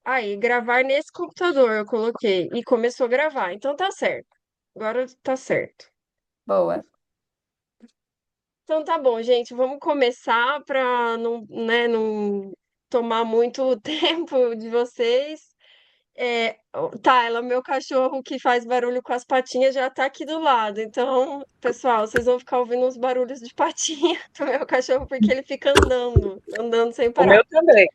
Aí, gravar nesse computador eu coloquei e começou a gravar. Então tá certo. Agora tá certo. Boa. Então tá bom, gente. Vamos começar para não, né, não tomar muito tempo de vocês. Tá, ela, meu cachorro que faz barulho com as patinhas já tá aqui do lado. Então, pessoal, vocês vão ficar ouvindo uns barulhos de patinha do meu cachorro porque ele fica andando sem O parar. meu também.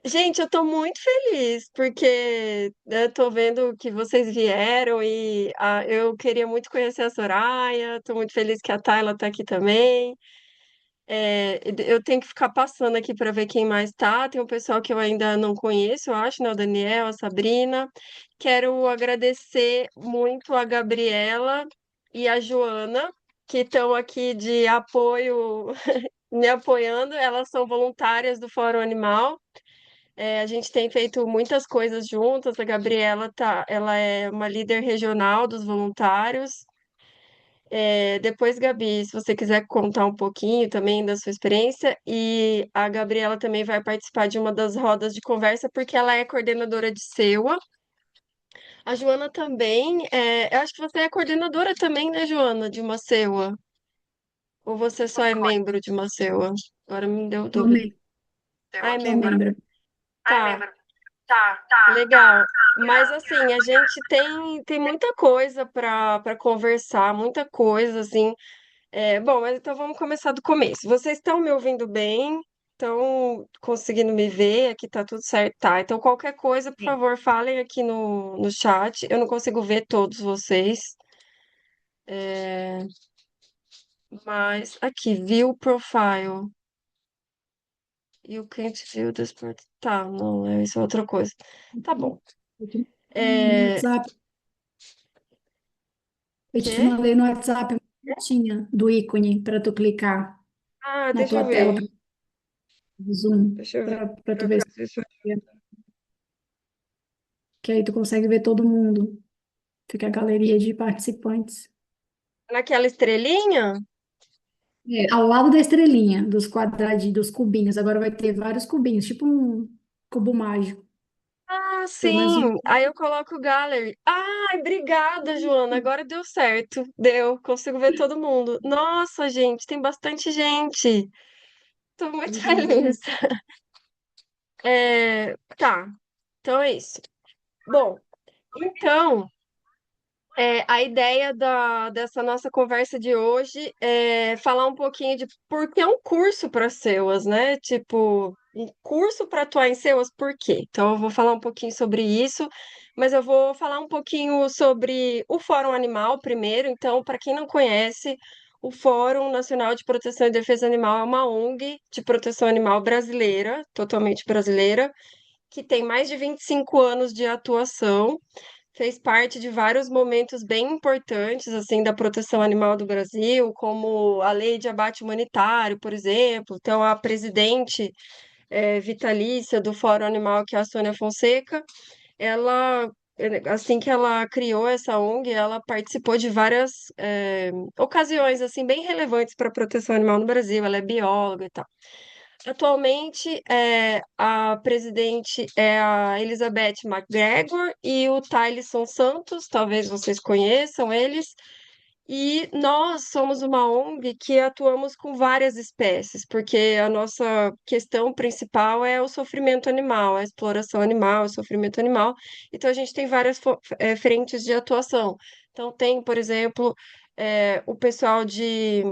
Gente, eu tô muito feliz porque eu tô vendo que vocês vieram e eu queria muito conhecer a Soraya. Tô muito feliz que a Tayla tá aqui também. Eu tenho que ficar passando aqui para ver quem mais tá. Tem um pessoal que eu ainda não conheço, eu acho, né? O Daniel, a Sabrina. Quero agradecer muito a Gabriela e a Joana, que estão aqui de apoio, me apoiando. Elas são voluntárias do Fórum Animal. A gente tem feito muitas coisas juntas. A Gabriela ela é uma líder regional dos voluntários. Depois, Gabi, se você quiser contar um pouquinho também da sua experiência, e a Gabriela também vai participar de uma das rodas de conversa, porque ela é coordenadora de SEUA. A Joana também, eu acho que você é coordenadora também, né, Joana, de uma SEUA? Ou você só é membro de uma SEUA? Agora me deu Sou dúvida. membro, Ah, é sou membro. membro. Tá, legal. Mas assim, a gente tem muita coisa para conversar, muita coisa, assim. Bom, mas então vamos começar do começo. Vocês estão me ouvindo bem? Estão conseguindo me ver? Aqui tá tudo certo, tá? Então, qualquer coisa, por Sim. favor, falem aqui no chat. Eu não consigo ver todos vocês, mas aqui, view profile. You can't view this part. Tá, não, isso é outra coisa. Tá bom. No É, WhatsApp, eu te quê? mandei no WhatsApp uma fotinha do ícone para tu clicar Ah, na deixa tua eu tela ver. para Zoom, Deixa eu ver. para Por tu ver, acaso, isso que aí tu consegue ver todo mundo. Fica a galeria de participantes. naquela estrelinha? Ao lado da estrelinha, dos quadradinhos, dos cubinhos. Agora vai ter vários cubinhos, tipo um cubo mágico. Ah, Pelo menos um. sim. Aí eu coloco o gallery. Ai, obrigada, Joana. Agora deu certo. Deu. Consigo ver todo mundo. Nossa, gente, tem bastante gente. Tô muito feliz. Tá. Então é isso. Bom, então. A ideia dessa nossa conversa de hoje é falar um pouquinho de por que um curso para SEUAS, né? Tipo, um curso para atuar em SEUAS, por quê? Então, eu vou falar um pouquinho sobre isso, mas eu vou falar um pouquinho sobre o Fórum Animal primeiro. Então, para quem não conhece, o Fórum Nacional de Proteção e Defesa Animal é uma ONG de proteção animal brasileira, totalmente brasileira, que tem mais de 25 anos de atuação, fez parte de vários momentos bem importantes assim da proteção animal do Brasil, como a lei de abate humanitário, por exemplo. Então, a presidente vitalícia do Fórum Animal, que é a Sônia Fonseca, ela assim que ela criou essa ONG, ela participou de várias ocasiões assim bem relevantes para a proteção animal no Brasil. Ela é bióloga e tal. Atualmente, a presidente é a Elizabeth McGregor e o Tyson Santos, talvez vocês conheçam eles. E nós somos uma ONG que atuamos com várias espécies, porque a nossa questão principal é o sofrimento animal, a exploração animal, o sofrimento animal. Então, a gente tem várias frentes de atuação. Então, tem, por exemplo, o pessoal de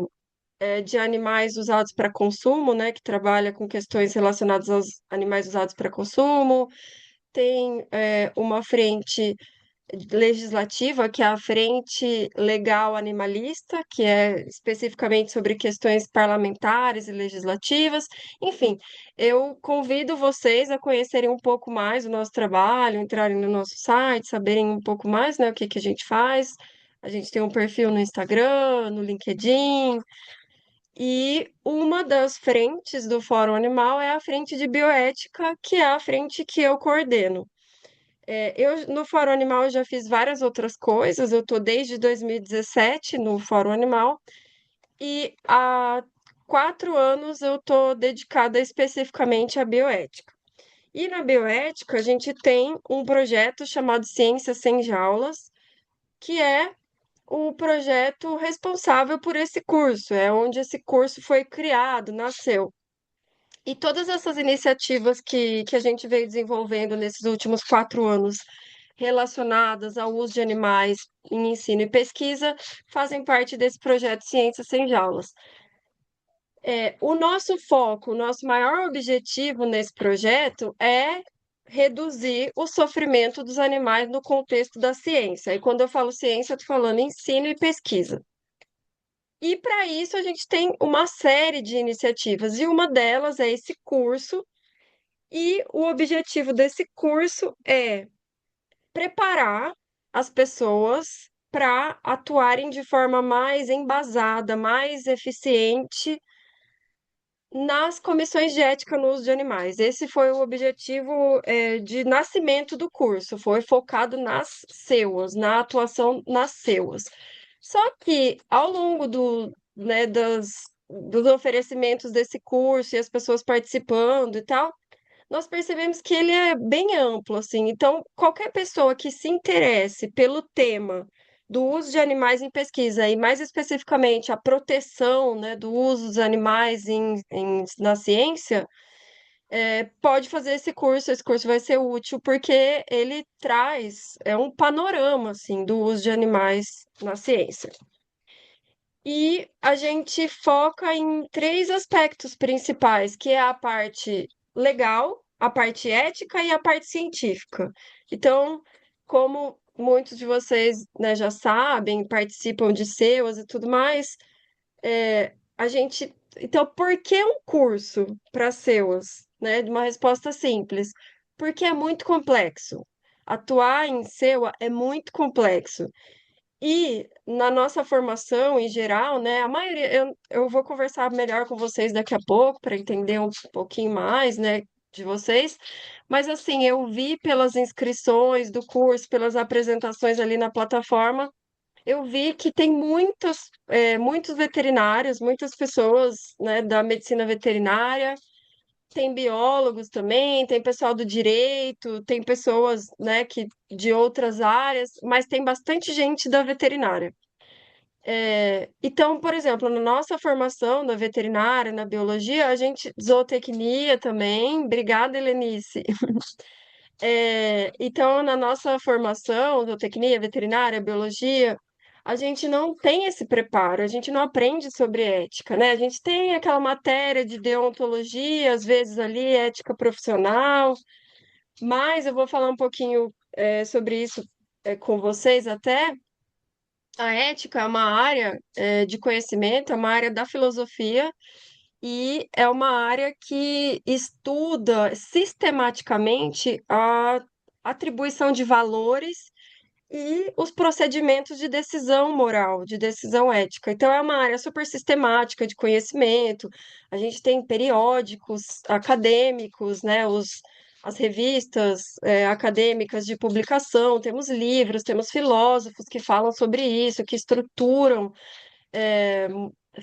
animais usados para consumo, né, que trabalha com questões relacionadas aos animais usados para consumo. Tem uma frente legislativa, que é a Frente Legal Animalista, que é especificamente sobre questões parlamentares e legislativas. Enfim, eu convido vocês a conhecerem um pouco mais o nosso trabalho, entrarem no nosso site, saberem um pouco mais, né, o que que a gente faz. A gente tem um perfil no Instagram, no LinkedIn, e uma das frentes do Fórum Animal é a frente de bioética, que é a frente que eu coordeno. No Fórum Animal eu já fiz várias outras coisas, eu estou desde 2017 no Fórum Animal, e 4 anos eu estou dedicada especificamente à bioética. E na bioética, a gente tem um projeto chamado Ciência Sem Jaulas, que é o projeto responsável por esse curso, é onde esse curso foi criado, nasceu. E todas essas iniciativas que a gente veio desenvolvendo nesses últimos 4 anos, relacionadas ao uso de animais em ensino e pesquisa, fazem parte desse projeto Ciência Sem Jaulas. O nosso foco, o nosso maior objetivo nesse projeto é reduzir o sofrimento dos animais no contexto da ciência. E quando eu falo ciência, eu estou falando ensino e pesquisa. E para isso a gente tem uma série de iniciativas, e uma delas é esse curso, e o objetivo desse curso é preparar as pessoas para atuarem de forma mais embasada, mais eficiente nas comissões de ética no uso de animais. Esse foi o objetivo, de nascimento do curso, foi focado nas SEUAs, na atuação nas SEUAs. Só que ao longo né, dos oferecimentos desse curso e as pessoas participando e tal, nós percebemos que ele é bem amplo, assim. Então, qualquer pessoa que se interesse pelo tema do uso de animais em pesquisa, e mais especificamente a proteção, né, do uso dos animais na ciência, pode fazer esse curso. Esse curso vai ser útil porque ele traz um panorama, assim, do uso de animais na ciência. E a gente foca em três aspectos principais, que é a parte legal, a parte ética e a parte científica. Então, como muitos de vocês, né, já sabem, participam de SEUAs e tudo mais, a gente. Então, por que um curso para SEUAs? Né? De uma resposta simples. Porque é muito complexo. Atuar em SEUA é muito complexo. E na nossa formação em geral, né, a maioria, eu vou conversar melhor com vocês daqui a pouco para entender um pouquinho mais, né, de vocês, mas assim, eu vi pelas inscrições do curso, pelas apresentações ali na plataforma, eu vi que tem muitos veterinários, muitas pessoas, né, da medicina veterinária, tem biólogos também, tem pessoal do direito, tem pessoas, né, de outras áreas, mas tem bastante gente da veterinária. Então, por exemplo, na nossa formação na veterinária, na biologia, a gente, zootecnia também, obrigada, Helenice. Então, na nossa formação, zootecnia, veterinária, biologia, a gente não tem esse preparo, a gente não aprende sobre ética, né? A gente tem aquela matéria de deontologia, às vezes ali, ética profissional, mas eu vou falar um pouquinho, sobre isso, com vocês até. A ética é uma área, de conhecimento, é uma área da filosofia e é uma área que estuda sistematicamente a atribuição de valores e os procedimentos de decisão moral, de decisão ética. Então, é uma área super sistemática de conhecimento. A gente tem periódicos acadêmicos, né? As revistas, acadêmicas de publicação, temos livros, temos filósofos que falam sobre isso, que estruturam, é,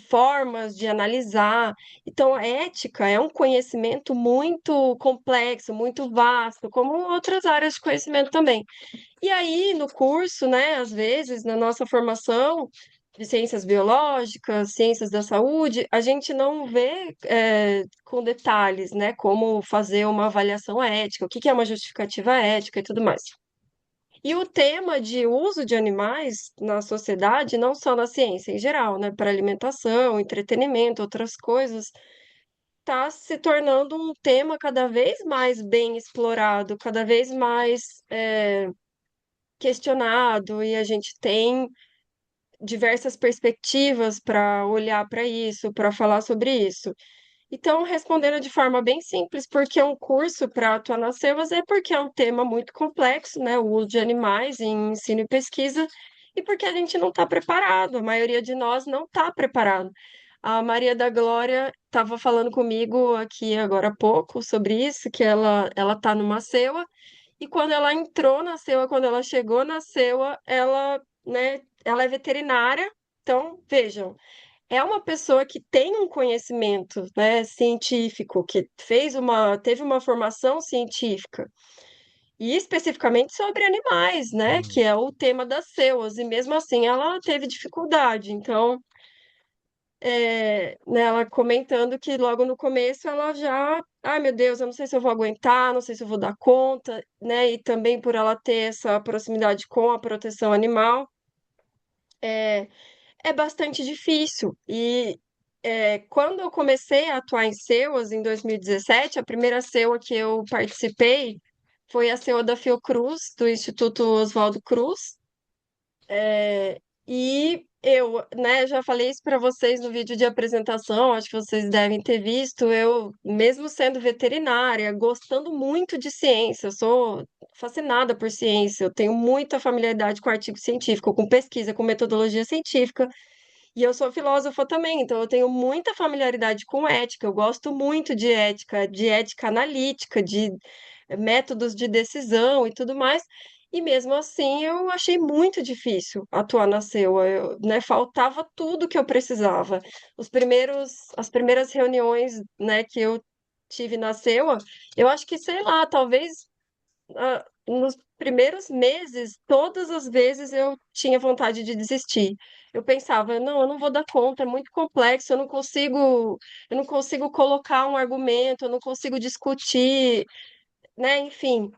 formas de analisar. Então, a ética é um conhecimento muito complexo, muito vasto, como outras áreas de conhecimento também. E aí, no curso, né, às vezes, na nossa formação de ciências biológicas, ciências da saúde, a gente não vê, com detalhes, né, como fazer uma avaliação ética, o que que é uma justificativa ética e tudo mais. E o tema de uso de animais na sociedade, não só na ciência em geral, né, para alimentação, entretenimento, outras coisas, está se tornando um tema cada vez mais bem explorado, cada vez mais questionado, e a gente tem diversas perspectivas para olhar para isso, para falar sobre isso. Então, respondendo de forma bem simples, porque é um curso para atuar nas selvas, é porque é um tema muito complexo, né? O uso de animais em ensino e pesquisa, e porque a gente não está preparado, a maioria de nós não está preparado. A Maria da Glória estava falando comigo aqui agora há pouco sobre isso, que ela está numa CEUA, e quando ela entrou na CEUA, quando ela chegou na CEUA, ela, né, ela é veterinária, então, vejam, é uma pessoa que tem um conhecimento, né, científico, que teve uma formação científica, e especificamente sobre animais, né, que Hum. é o tema das SEUAs, e mesmo assim ela teve dificuldade. Então, né, ela comentando que logo no começo ela já, ai meu Deus, eu não sei se eu vou aguentar, não sei se eu vou dar conta, né, e também por ela ter essa proximidade com a proteção animal, é, é bastante difícil. E quando eu comecei a atuar em SEUAs em 2017, a primeira SEUA que eu participei foi a SEUA da Fiocruz, do Instituto Oswaldo Cruz. E eu, né, já falei isso para vocês no vídeo de apresentação, acho que vocês devem ter visto. Eu, mesmo sendo veterinária, gostando muito de ciência, eu sou fascinada por ciência, eu tenho muita familiaridade com artigo científico, com pesquisa, com metodologia científica. E eu sou filósofa também, então eu tenho muita familiaridade com ética. Eu gosto muito de ética analítica, de métodos de decisão e tudo mais. E mesmo assim, eu achei muito difícil atuar na SEUA. Né, faltava tudo que eu precisava. As primeiras reuniões, né, que eu tive na SEUA, eu acho que, sei lá, talvez nos primeiros meses, todas as vezes eu tinha vontade de desistir. Eu pensava, não, eu não vou dar conta, é muito complexo, eu não consigo colocar um argumento, eu não consigo discutir, né? Enfim.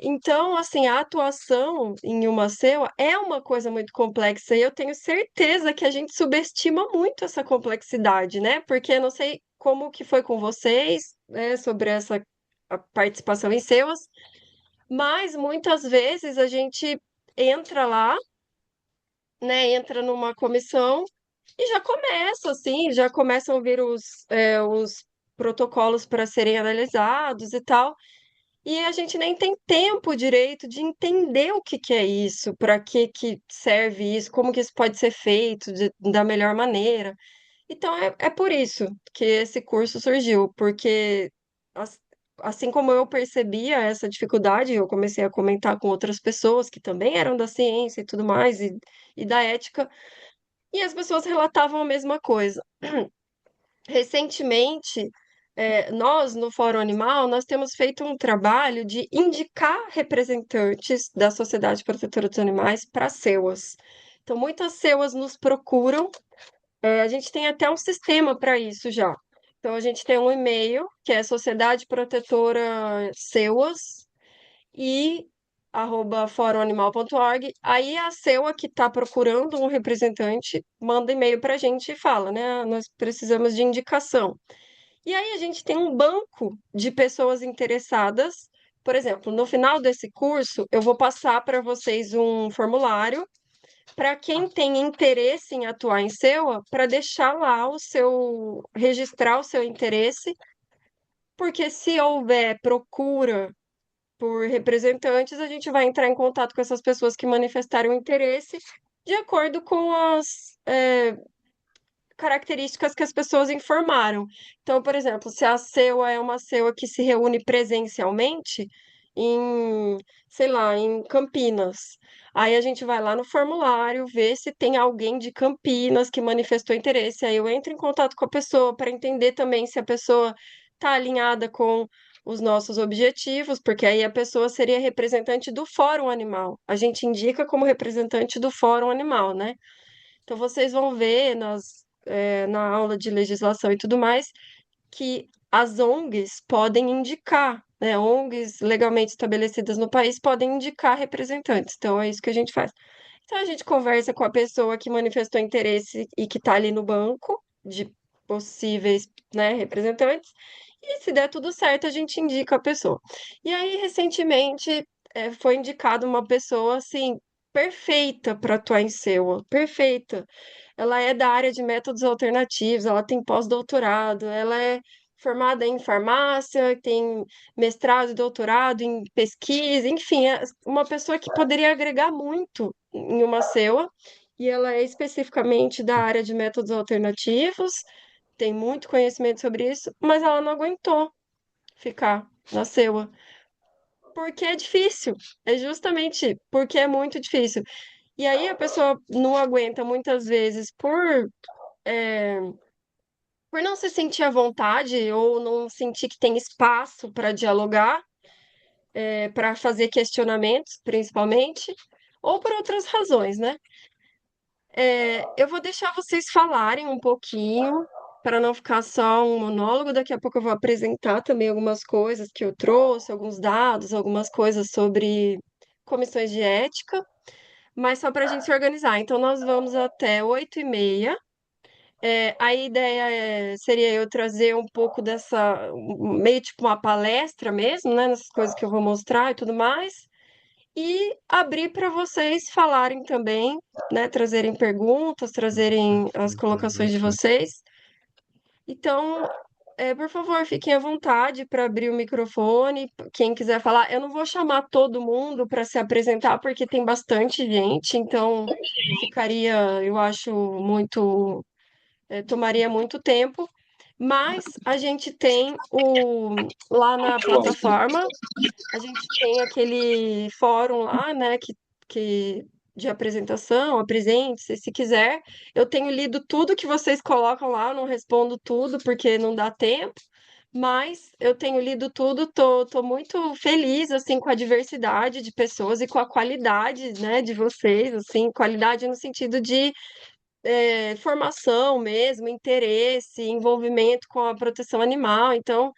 Então, assim, a atuação em uma CEUA é uma coisa muito complexa e eu tenho certeza que a gente subestima muito essa complexidade, né? Porque eu não sei como que foi com vocês, né, sobre essa a participação em CEUAs, mas muitas vezes a gente entra lá, né? Entra numa comissão e já começa, assim, já começam a vir os protocolos para serem analisados e tal. E a gente nem tem tempo direito de entender o que que é isso, para que serve isso, como que isso pode ser feito da melhor maneira. Então é por isso que esse curso surgiu, porque as- assim como eu percebia essa dificuldade, eu comecei a comentar com outras pessoas que também eram da ciência e tudo mais, e da ética, e as pessoas relatavam a mesma coisa. Recentemente, nós, no Fórum Animal, nós temos feito um trabalho de indicar representantes da Sociedade Protetora dos Animais para SEUAs. Então, muitas SEUAs nos procuram, a gente tem até um sistema para isso já. Então, a gente tem um e-mail, que é Sociedade Protetora SEUAS, e @forumanimal.org. Aí a SEUA que está procurando um representante manda e-mail para a gente e fala, né? Nós precisamos de indicação. E aí a gente tem um banco de pessoas interessadas. Por exemplo, no final desse curso, eu vou passar para vocês um formulário para quem tem interesse em atuar em SEUA, para deixar lá registrar o seu interesse, porque se houver procura por representantes, a gente vai entrar em contato com essas pessoas que manifestaram interesse de acordo com as características que as pessoas informaram. Então, por exemplo, se a CEUA é uma CEUA que se reúne presencialmente em, sei lá, em Campinas, aí a gente vai lá no formulário, ver se tem alguém de Campinas que manifestou interesse. Aí eu entro em contato com a pessoa para entender também se a pessoa está alinhada com os nossos objetivos, porque aí a pessoa seria representante do Fórum Animal. A gente indica como representante do Fórum Animal, né? Então, vocês vão ver na aula de legislação e tudo mais que as ONGs podem indicar, né? ONGs legalmente estabelecidas no país podem indicar representantes. Então, é isso que a gente faz. Então, a gente conversa com a pessoa que manifestou interesse e que está ali no banco de possíveis, né, representantes. E se der tudo certo, a gente indica a pessoa. E aí, recentemente, foi indicada uma pessoa, assim, perfeita para atuar em SEUA, perfeita. Ela é da área de métodos alternativos, ela tem pós-doutorado, ela é formada em farmácia, tem mestrado e doutorado em pesquisa, enfim, é uma pessoa que poderia agregar muito em uma SEUA, e ela é especificamente da área de métodos alternativos, tem muito conhecimento sobre isso, mas ela não aguentou ficar na SEUA, porque é difícil, é justamente porque é muito difícil. E aí a pessoa não aguenta muitas vezes é, por não se sentir à vontade ou não sentir que tem espaço para dialogar, para fazer questionamentos, principalmente, ou por outras razões, né? Eu vou deixar vocês falarem um pouquinho, para não ficar só um monólogo. Daqui a pouco eu vou apresentar também algumas coisas que eu trouxe, alguns dados, algumas coisas sobre comissões de ética, mas só para a gente se organizar. Então, nós vamos até 8h30. A ideia seria eu trazer um pouco meio tipo uma palestra mesmo, né? Nessas coisas que eu vou mostrar e tudo mais. E abrir para vocês falarem também, né? Trazerem perguntas, trazerem as colocações de vocês. Então, por favor, fiquem à vontade para abrir o microfone. Quem quiser falar, eu não vou chamar todo mundo para se apresentar, porque tem bastante gente, então ficaria, eu acho, tomaria muito tempo. Mas a gente tem lá na plataforma a gente tem aquele fórum lá, né, que de apresentação, apresente-se, se quiser. Eu tenho lido tudo que vocês colocam lá, não respondo tudo porque não dá tempo, mas eu tenho lido tudo, tô muito feliz, assim, com a diversidade de pessoas e com a qualidade, né, de vocês, assim, qualidade no sentido de formação mesmo, interesse, envolvimento com a proteção animal. Então,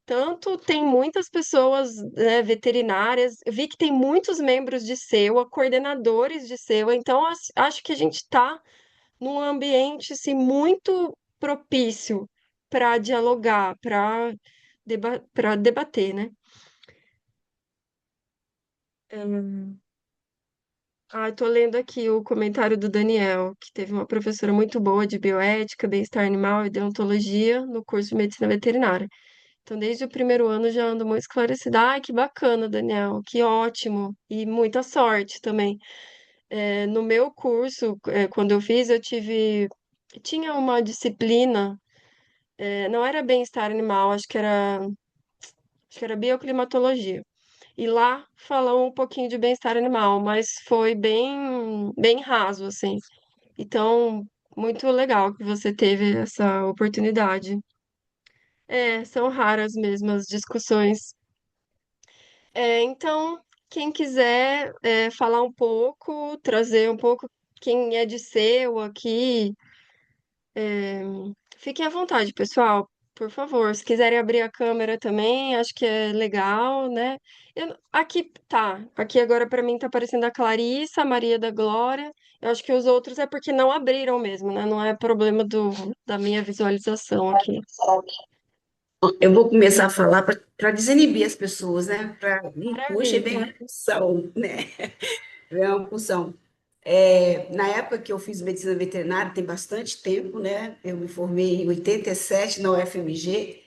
tanto tem muitas pessoas, né, veterinárias, eu vi que tem muitos membros de SEUA, coordenadores de SEUA, então acho que a gente está num ambiente assim, muito propício para dialogar, para debater, né? Estou lendo aqui o comentário do Daniel, que teve uma professora muito boa de bioética, bem-estar animal e deontologia no curso de medicina veterinária. Então, desde o primeiro ano já ando muito esclarecida. Ai, que bacana, Daniel, que ótimo. E muita sorte também. No meu curso, quando eu fiz, tinha uma disciplina, não era bem-estar animal, acho que era bioclimatologia. E lá falou um pouquinho de bem-estar animal, mas foi bem, bem raso, assim. Então, muito legal que você teve essa oportunidade. São raras mesmo as discussões. Então, quem quiser falar um pouco, trazer um pouco quem é de seu aqui, fiquem à vontade, pessoal, por favor. Se quiserem abrir a câmera também, acho que é legal, né? Aqui tá, aqui agora para mim tá aparecendo a Clarissa, a Maria da Glória. Eu acho que os outros é porque não abriram mesmo, né? Não é problema da minha visualização aqui. Eu vou começar a falar para desinibir as pessoas, né? Para não puxem bem Maravilha. uma pulsão, né? Vem uma pulsão. Na época que eu fiz medicina veterinária, tem bastante tempo, né? Eu me formei em 87 na UFMG,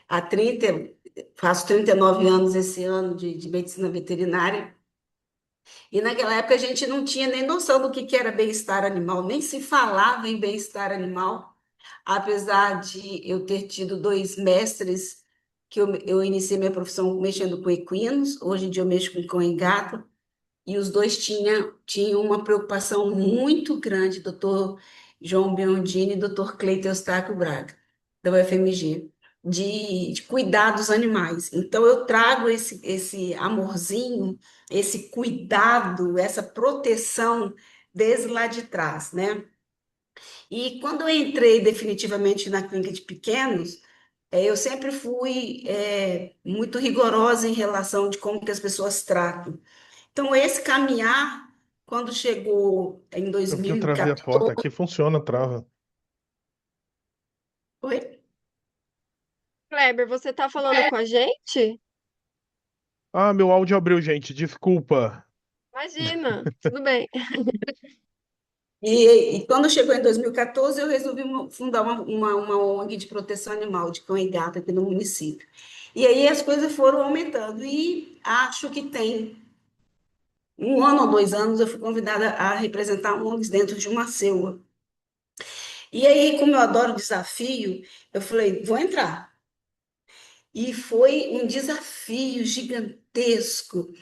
há 30, faço 39 anos esse ano de medicina veterinária. E naquela época a gente não tinha nem noção do que era bem-estar animal, nem se falava em bem-estar animal, apesar de eu ter tido dois mestres que eu iniciei minha profissão mexendo com equinos, hoje em dia eu mexo com cão e gato, e os dois tinham uma preocupação muito grande, doutor João Biondini e doutor Cleiton Eustáquio Braga, da UFMG, de cuidar dos animais. Então, eu trago esse amorzinho, esse cuidado, essa proteção desde lá de trás, né? E quando eu entrei definitivamente na clínica de pequenos, eu sempre fui muito rigorosa em relação de como que as pessoas tratam. Então, esse caminhar, quando chegou em É porque eu travei a porta 2014, aqui, funciona, trava. foi? Kleber, você tá falando com a gente? Ah, meu áudio abriu, gente, desculpa. Imagina, tudo bem. E quando chegou em 2014, eu resolvi fundar uma ONG de proteção animal, de cão e gato aqui no município. E aí as coisas foram aumentando. E acho que tem 1 ano ou 2 anos eu fui convidada a representar ONGs dentro de uma CEUA. E aí, como eu adoro desafio, eu falei, vou entrar. E foi um desafio gigantesco,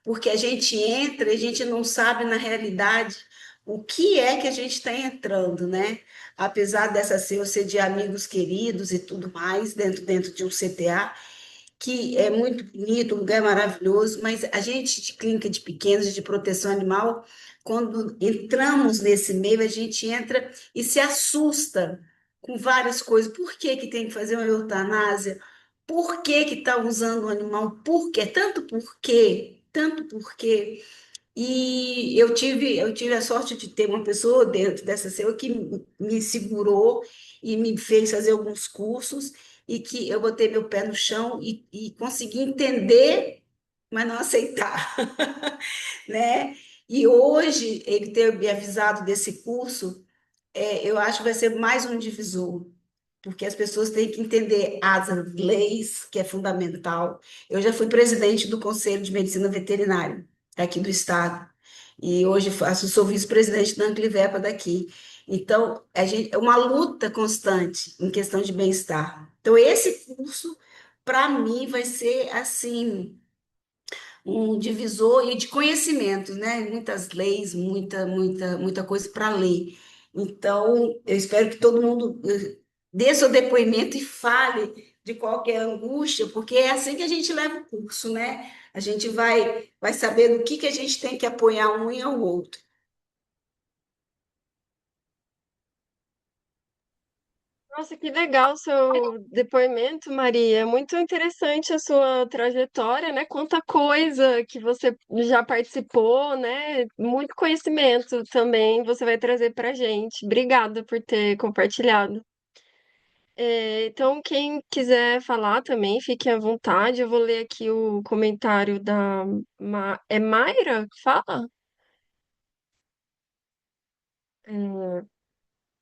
porque a gente entra e a gente não sabe, na realidade, o que é que a gente está entrando, né? Apesar dessa ser de amigos queridos e tudo mais, dentro de um CTA, que é muito bonito, um lugar maravilhoso, mas a gente de clínica de pequenos, de proteção animal, quando entramos nesse meio, a gente entra e se assusta com várias coisas. Por que que tem que fazer uma eutanásia? Por que que está usando o animal? Por quê? Tanto por quê? Tanto por quê? E eu tive a sorte de ter uma pessoa dentro dessa célula que me segurou e me fez fazer alguns cursos e que eu botei meu pé no chão e consegui entender, mas não aceitar, né? E hoje, ele ter me avisado desse curso, eu acho que vai ser mais um divisor, porque as pessoas têm que entender as leis, que é fundamental. Eu já fui presidente do Conselho de Medicina Veterinária aqui do estado, e hoje sou vice-presidente da Anclivepa daqui. Então, é uma luta constante em questão de bem-estar. Então, esse curso, para mim, vai ser assim um divisor e de conhecimentos, né? Muitas leis, muita coisa para ler. Então, eu espero que todo mundo dê seu depoimento e fale de qualquer angústia, porque é assim que a gente leva o curso, né? A gente vai saber do que a gente tem que apoiar um e ao outro. Nossa, que legal o seu depoimento, Maria. É muito interessante a sua trajetória, né? Quanta coisa que você já participou, né? Muito conhecimento também você vai trazer para gente. Obrigada por ter compartilhado. Então, quem quiser falar também, fique à vontade. Eu vou ler aqui o comentário da É Mayra que fala? É,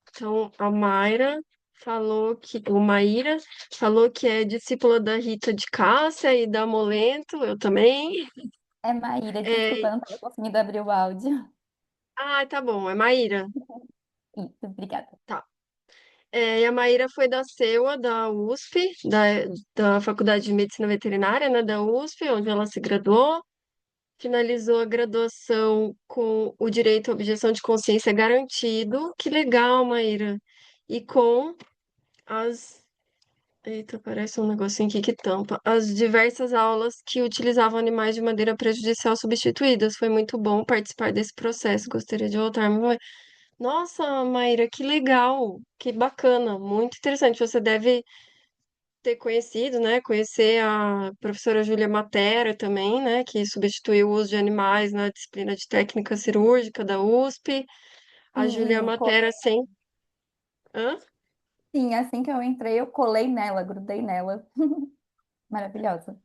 Então, a Mayra falou que, o Maíra falou que é discípula da Rita de Cássia e da Molento, eu também. É Maíra, desculpa, É, eu não estava conseguindo abrir o áudio. tá bom, é Maíra. Isso, obrigada. Tá. E a Maíra foi da CEUA, da USP, da Faculdade de Medicina Veterinária, né, da USP, onde ela se graduou. Finalizou a graduação com o direito à objeção de consciência garantido. Que legal, Maíra. E com as Eita, parece um negocinho aqui que tampa. As diversas aulas que utilizavam animais de maneira prejudicial substituídas. Foi muito bom participar desse processo. Gostaria de voltar. Nossa, Maíra, que legal. Que bacana. Muito interessante. Você deve ter conhecido, né? Conhecer a professora Júlia Matera também, né? Que substituiu o uso de animais na disciplina de técnica cirúrgica da USP. A Júlia Sim, eu Matera colei. sem. Hã? Sim, assim que eu entrei, eu colei nela, grudei nela. Maravilhosa.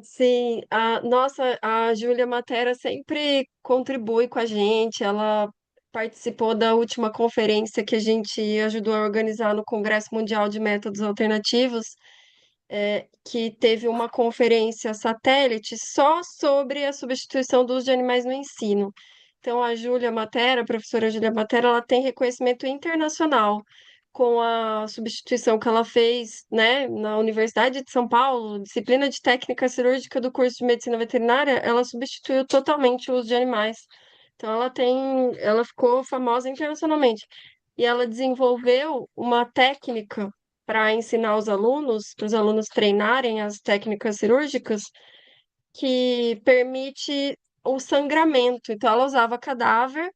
Sim, nossa, a Júlia Matera sempre contribui com a gente. Ela participou da última conferência que a gente ajudou a organizar no Congresso Mundial de Métodos Alternativos, que teve uma conferência satélite só sobre a substituição do uso de animais no ensino. Então, a Júlia Matera, a professora Júlia Matera, ela tem reconhecimento internacional com a substituição que ela fez, né, na Universidade de São Paulo, disciplina de técnica cirúrgica do curso de medicina veterinária, ela substituiu totalmente o uso de animais. Então, ela ficou famosa internacionalmente. E ela desenvolveu uma técnica para ensinar os alunos, para os alunos treinarem as técnicas cirúrgicas, que permite o sangramento. Então, ela usava cadáver,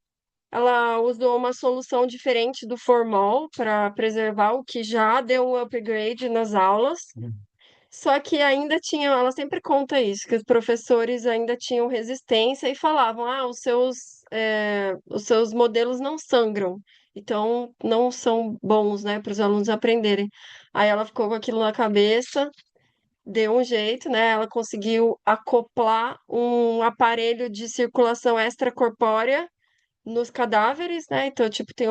ela usou uma solução diferente do formol para preservar, o que já deu um upgrade nas aulas. Só que ainda tinha, ela sempre conta isso, que os professores ainda tinham resistência e falavam: os seus modelos não sangram, então não são bons, né, para os alunos aprenderem. Aí ela ficou com aquilo na cabeça, deu um jeito, né? Ela conseguiu acoplar um aparelho de circulação extracorpórea nos cadáveres, né? Então, tipo, tem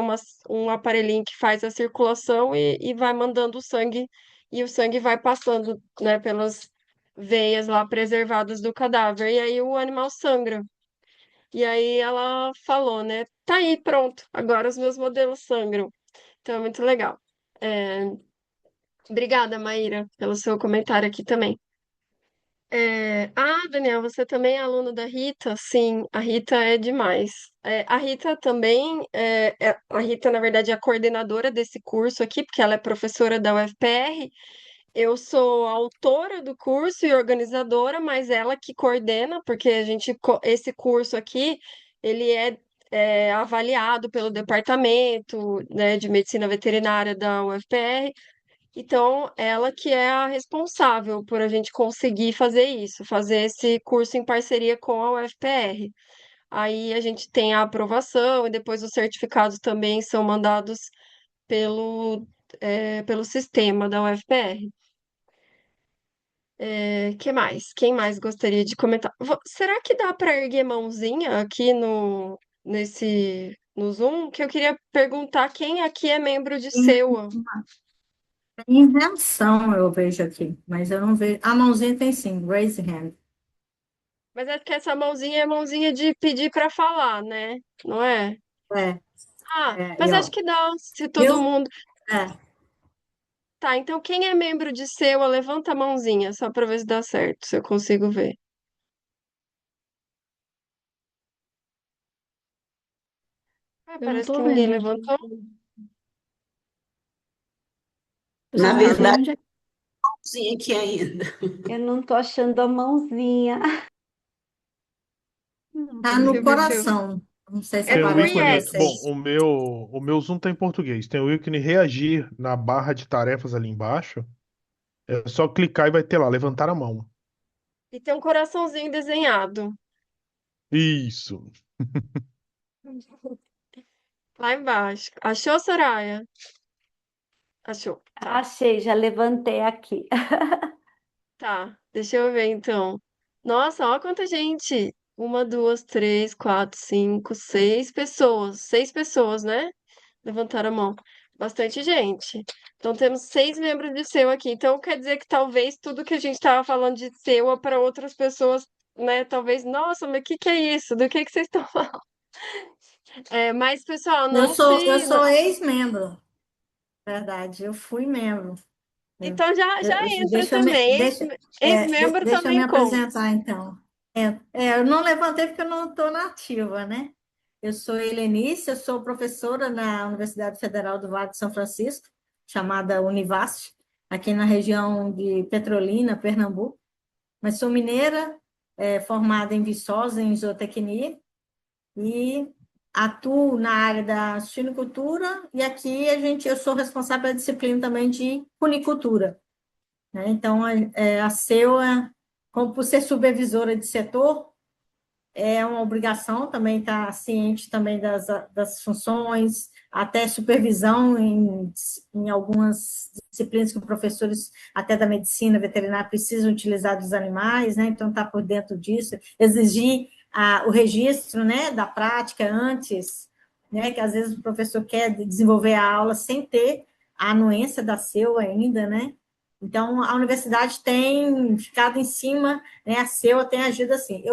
um aparelhinho que faz a circulação e vai mandando o sangue, e o sangue vai passando, né, pelas veias lá preservadas do cadáver, e aí o animal sangra. E aí ela falou, né? Tá aí, pronto, agora os meus modelos sangram. Então é muito legal. É, Obrigada, Maíra, pelo seu comentário aqui também. Daniel, você também é aluno da Rita? Sim, a Rita é demais. A Rita também, a Rita, na verdade, é a coordenadora desse curso aqui, porque ela é professora da UFPR. Eu sou autora do curso e organizadora, mas ela que coordena, porque esse curso aqui, ele é avaliado pelo departamento, né, de medicina veterinária da UFPR. Então, ela que é a responsável por a gente conseguir fazer isso, fazer esse curso em parceria com a UFPR. Aí a gente tem a aprovação e depois os certificados também são mandados pelo sistema da UFPR. Que mais? Quem mais gostaria de comentar? Será que dá para erguer mãozinha aqui no Zoom? Que eu queria perguntar quem aqui é membro de Em SEUA. invenção eu vejo aqui, mas eu não vejo. A mãozinha tem sim, raise hand. Mas é que essa mãozinha é mãozinha de pedir para falar, né? Não é? É, Mas e acho ó, que dá, se todo viu? mundo. É, Tá, então quem é membro de SEUA, levanta a mãozinha, só para ver se dá certo, se eu consigo ver. Eu não Parece que tô ninguém vendo aqui. levantou. Eu Na só não sei verdade, onde é. sim, aqui ainda. Eu não tô achando a mãozinha. tá Deixa no eu ver se eu. coração. Não sei se É Tem o aparece para ícone. Bom, Create. vocês. o meu Zoom tá em português. Tem o ícone reagir na barra de tarefas ali embaixo. É só clicar e vai ter lá, levantar a mão. E tem um coraçãozinho desenhado Isso. lá embaixo. Achou, Soraya? Achou. Tá. Achei, já levantei aqui. Tá. Deixa eu ver então. Nossa, olha quanta gente. Uma, duas, três, quatro, cinco, seis pessoas. Seis pessoas, né? Levantaram a mão. Bastante gente. Então temos seis membros de SEU aqui. Então quer dizer que talvez tudo que a gente estava falando de SEU para outras pessoas, né? Talvez, nossa, mas o que que é isso? Do que vocês estão falando? Mas, pessoal, não Eu se. sou ex-membro, verdade. Eu fui membro. Eu- Então já entra deixa eu me, também. deixa, Ex-membro deixa eu me também conta. apresentar, então. Eu não levantei porque eu não estou na ativa, né? Eu sou Helenice, eu sou professora na Universidade Federal do Vale de São Francisco, chamada Univasf, aqui na região de Petrolina, Pernambuco. Mas sou mineira, formada em Viçosa, em zootecnia, e atuo na área da suinocultura, e aqui eu sou responsável pela disciplina também de cunicultura, né? Então, a CEUA, como por ser supervisora de setor, é uma obrigação também estar ciente também das funções, até supervisão em algumas disciplinas que os professores, até da medicina veterinária, precisam utilizar dos animais, né? Então, está por dentro disso, exigir o registro, né, da prática antes, né, que às vezes o professor quer desenvolver a aula sem ter a anuência da SEU ainda, né? Então, a universidade tem ficado em cima, né, a SEU tem agido assim.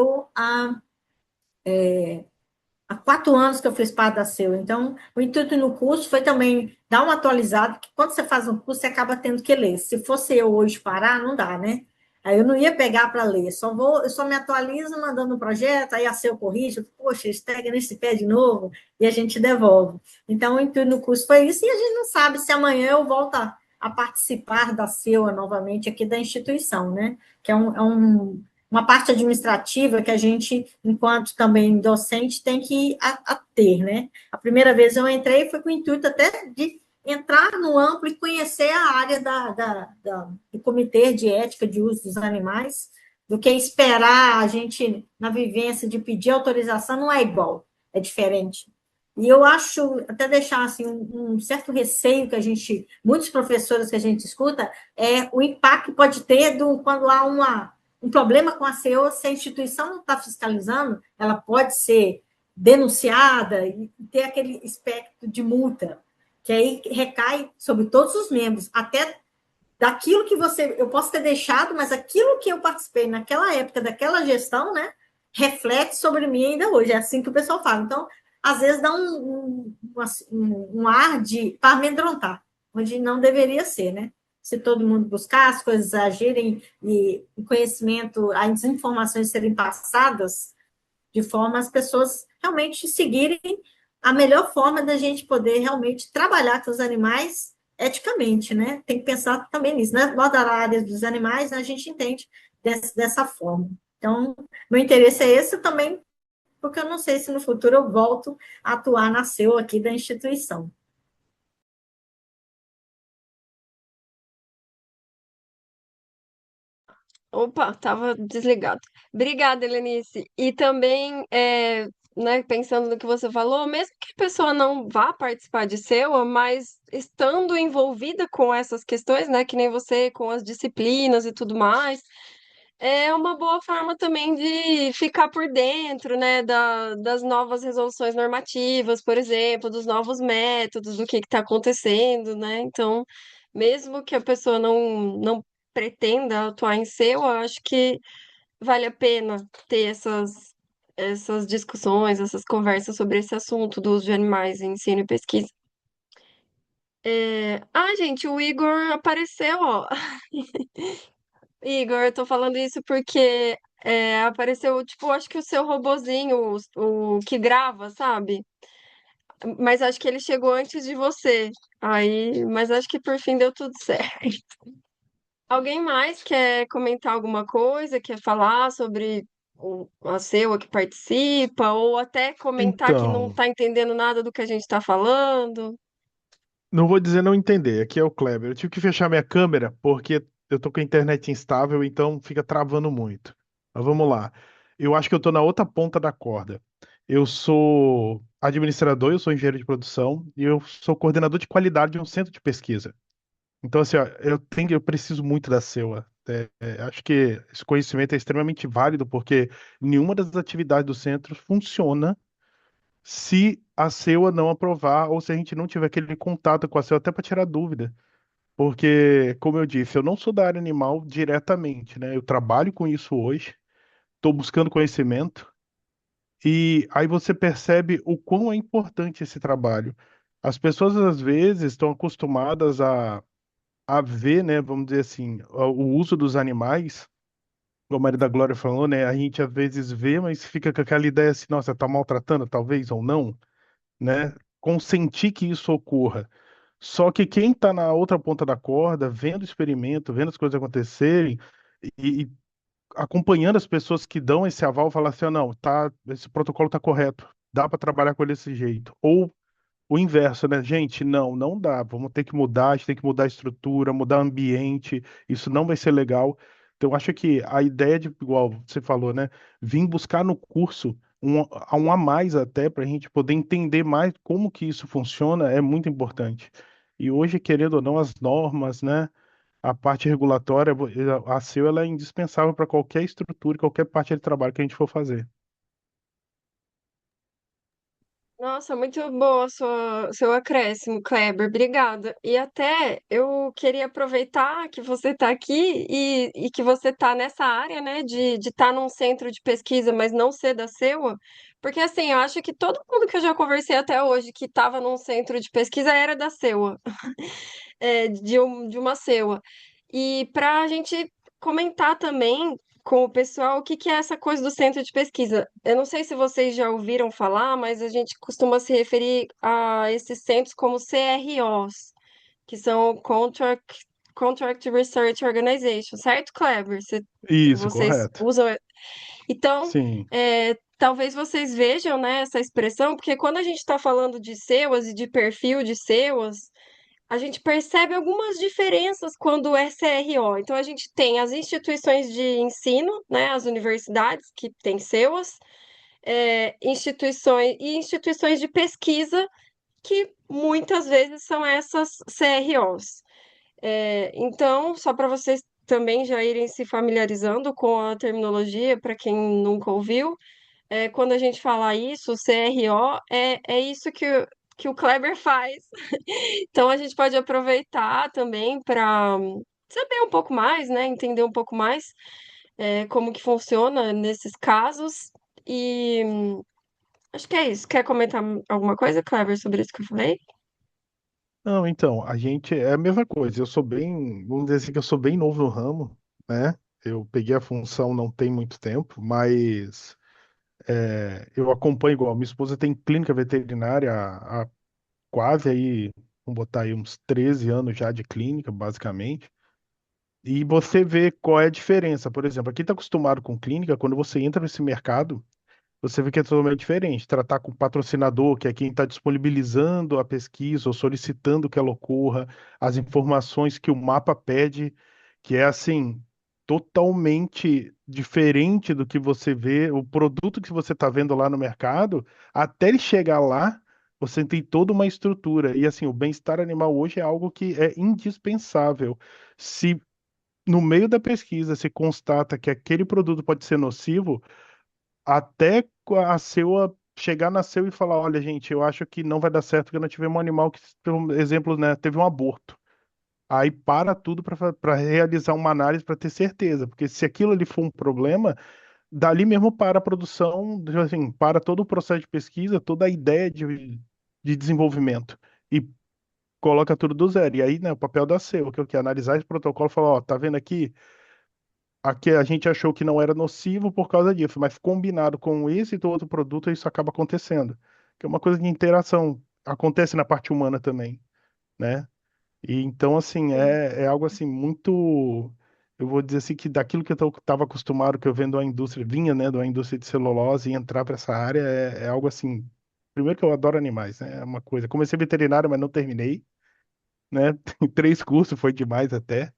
Há 4 anos que eu fiz parte da SEU, então o intuito no curso foi também dar uma atualizada, que quando você faz um curso, você acaba tendo que ler. Se fosse eu hoje parar, não dá, né? Aí eu não ia pegar para ler, eu só me atualizo mandando um projeto, aí a SEU corrige, poxa, eles pegam nesse pé de novo, e a gente devolve. Então, o intuito no curso foi isso, e a gente não sabe se amanhã eu volto a participar da SEU novamente aqui da instituição, né? Que uma parte administrativa que a gente, enquanto também docente, tem que ter, né? A primeira vez eu entrei foi com o intuito até de entrar no amplo e conhecer a área do Comitê de Ética de Uso dos Animais, do que esperar a gente, na vivência, de pedir autorização, não é igual, é diferente. E eu acho, até deixar assim, um certo receio que muitos professores que a gente escuta, é o impacto que pode ter quando há um problema com a CEO, se a instituição não está fiscalizando, ela pode ser denunciada e ter aquele aspecto de multa, que aí recai sobre todos os membros, até daquilo que eu posso ter deixado, mas aquilo que eu participei naquela época, daquela gestão, né, reflete sobre mim ainda hoje, é assim que o pessoal fala. Então, às vezes dá um ar para amedrontar, onde não deveria ser, né? se todo mundo buscar, as coisas agirem e o conhecimento, as informações serem passadas de forma as pessoas realmente seguirem a melhor forma da gente poder realmente trabalhar com os animais eticamente, né? Tem que pensar também nisso, né? Nós da área dos animais, a gente entende dessa forma. Então, meu interesse é esse também, porque eu não sei se no futuro eu volto a atuar na SEU aqui da instituição. Opa, tava desligado. Obrigada, Helenice. E também, né, pensando no que você falou, mesmo que a pessoa não vá participar de SEUA, mas estando envolvida com essas questões, né, que nem você, com as disciplinas e tudo mais, é uma boa forma também de ficar por dentro, né, das novas resoluções normativas, por exemplo, dos novos métodos, do que está acontecendo, né? Então, mesmo que a pessoa não pretenda atuar em seu, eu acho que vale a pena ter essas discussões, essas conversas sobre esse assunto do uso de animais em ensino e pesquisa. Gente, o Igor apareceu, ó. Igor, eu tô falando isso porque apareceu, tipo, acho que o seu robozinho, o que grava, sabe? Mas acho que ele chegou antes de você. Aí, mas acho que por fim deu tudo certo. Alguém mais quer comentar alguma coisa, quer falar sobre a SEUA que participa, ou até comentar que não Então, tá entendendo nada do que a gente tá falando? não vou dizer não entender, aqui é o Kleber. Eu tive que fechar minha câmera porque eu tô com a internet instável, então fica travando muito. Mas vamos lá. Eu acho que eu tô na outra ponta da corda. Eu sou administrador, eu sou engenheiro de produção e eu sou coordenador de qualidade de um centro de pesquisa. Então, assim, ó, eu preciso muito da SEUA. Acho que esse conhecimento é extremamente válido porque nenhuma das atividades do centro funciona se a SEUA não aprovar ou se a gente não tiver aquele contato com a SEUA até para tirar dúvida. Porque, como eu disse, eu não sou da área animal diretamente, né? Eu trabalho com isso hoje, estou buscando conhecimento e aí você percebe o quão é importante esse trabalho. As pessoas às vezes estão acostumadas a ver, né, vamos dizer assim, o uso dos animais, como a Maria da Glória falou, né? A gente às vezes vê, mas fica com aquela ideia assim, nossa, tá maltratando, talvez ou não, né? Consentir que isso ocorra. Só que quem está na outra ponta da corda, vendo o experimento, vendo as coisas acontecerem e acompanhando as pessoas que dão esse aval, fala assim, ah, não, tá, esse protocolo está correto, dá para trabalhar com ele desse jeito. Ou o inverso, né? Gente, não dá. Vamos ter que mudar, a gente tem que mudar a estrutura, mudar o ambiente. Isso não vai ser legal. Então, eu acho que a ideia de, igual você falou, né? Vir buscar no curso um a mais até para a gente poder entender mais como que isso funciona é muito importante. E hoje, querendo ou não, as normas, né? A parte regulatória, a SEU, ela é indispensável para qualquer estrutura, qualquer parte de trabalho que a gente for fazer. Nossa, muito boa seu acréscimo, Kleber. Obrigada. E até eu queria aproveitar que você está aqui e que você está nessa área, né, de estar num centro de pesquisa, mas não ser da SEUA, porque assim, eu acho que todo mundo que eu já conversei até hoje que estava num centro de pesquisa era da SEUA, de uma SEUA. E para a gente comentar também com o pessoal o que que é essa coisa do centro de pesquisa. Eu não sei se vocês já ouviram falar, mas a gente costuma se referir a esses centros como CROs, que são Contract Research Organization, certo, Kleber? Isso, Vocês correto. usam. Então, Sim, talvez vocês vejam, né, essa expressão, porque quando a gente está falando de SEUAs e de perfil de SEUAs, a gente percebe algumas diferenças quando é CRO. Então, a gente tem as instituições de ensino, né, as universidades, que têm SEUAs, instituições de pesquisa, que muitas vezes são essas CROs. Então, só para vocês também já irem se familiarizando com a terminologia, para quem nunca ouviu, quando a gente fala isso, o CRO é isso que o Kleber faz. Então a gente pode aproveitar também para saber um pouco mais, né? Entender um pouco mais como que funciona nesses casos. E acho que é isso. Quer comentar alguma coisa, Kleber, sobre isso que eu falei? Não, então, a gente é a mesma coisa. Eu sou bem, vamos dizer assim, que eu sou bem novo no ramo, né? Eu peguei a função não tem muito tempo, mas eu acompanho igual. Minha esposa tem clínica veterinária há quase aí, vamos botar aí uns 13 anos já de clínica, basicamente. E você vê qual é a diferença. Por exemplo, aqui está acostumado com clínica, quando você entra nesse mercado, você vê que é totalmente diferente. Tratar com o patrocinador, que é quem está disponibilizando a pesquisa ou solicitando que ela ocorra, as informações que o mapa pede, que é assim, totalmente diferente do que você vê, o produto que você está vendo lá no mercado, até ele chegar lá, você tem toda uma estrutura. E assim, o bem-estar animal hoje é algo que é indispensável. Se no meio da pesquisa se constata que aquele produto pode ser nocivo, até a CEUA chegar na CEUA e falar, olha, gente, eu acho que não vai dar certo porque nós tivemos um animal que, por exemplo, né, teve um aborto. Aí para tudo para realizar uma análise para ter certeza, porque se aquilo ali for um problema, dali mesmo para a produção, assim, para todo o processo de pesquisa, toda a ideia de desenvolvimento. E coloca tudo do zero. E aí, né, o papel da CEUA, que é o que? Analisar esse protocolo e falar, ó, tá vendo aqui? Aqui a gente achou que não era nocivo por causa disso, mas combinado com esse e outro produto, isso acaba acontecendo. Que é uma coisa de interação. Acontece na parte humana também, né? E então, assim, Sim. é algo assim muito. Eu vou dizer assim que daquilo que eu estava acostumado, que eu vendo a indústria, vinha, né, da indústria de celulose e entrar para essa área é algo assim. Primeiro que eu adoro animais, né? É uma coisa. Comecei veterinário, mas não terminei, né? Tem 3 cursos, foi demais até.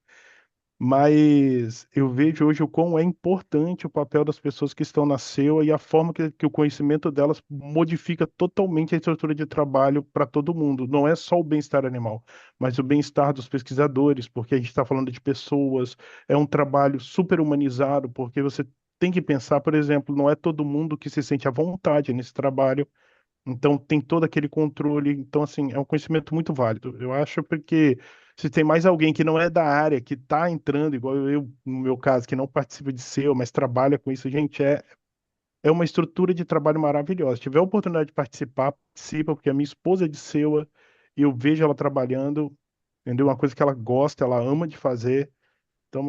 Mas eu vejo hoje o quão é importante o papel das pessoas que estão na CEUA e a forma que o conhecimento delas modifica totalmente a estrutura de trabalho para todo mundo. Não é só o bem-estar animal, mas o bem-estar dos pesquisadores, porque a gente está falando de pessoas, é um trabalho super humanizado, porque você tem que pensar, por exemplo, não é todo mundo que se sente à vontade nesse trabalho. Então tem todo aquele controle. Então, assim, é um conhecimento muito válido. Eu acho porque se tem mais alguém que não é da área, que está entrando, igual eu, no meu caso, que não participa de SEO, mas trabalha com isso, gente, é uma estrutura de trabalho maravilhosa. Se tiver a oportunidade de participar, participa, porque a minha esposa é de SEO e eu vejo ela trabalhando, entendeu? Uma coisa que ela gosta, ela ama de fazer. Então,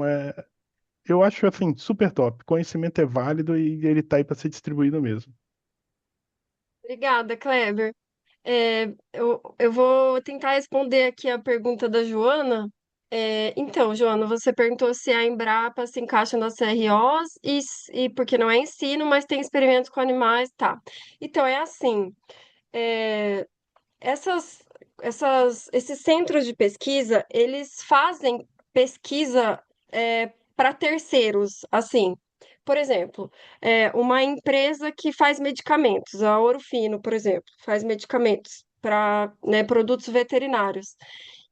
eu acho, assim, super top. Conhecimento é válido e ele tá aí para ser distribuído mesmo. Obrigada, Kleber. Eu vou tentar responder aqui a pergunta da Joana. Então, Joana, você perguntou se a Embrapa se encaixa nas CROs e porque não é ensino, mas tem experimentos com animais, tá. Então, é assim, é, essas, esses centros de pesquisa, eles fazem pesquisa para terceiros, assim. Por exemplo, uma empresa que faz medicamentos, a Ouro Fino, por exemplo, faz medicamentos para, né, produtos veterinários.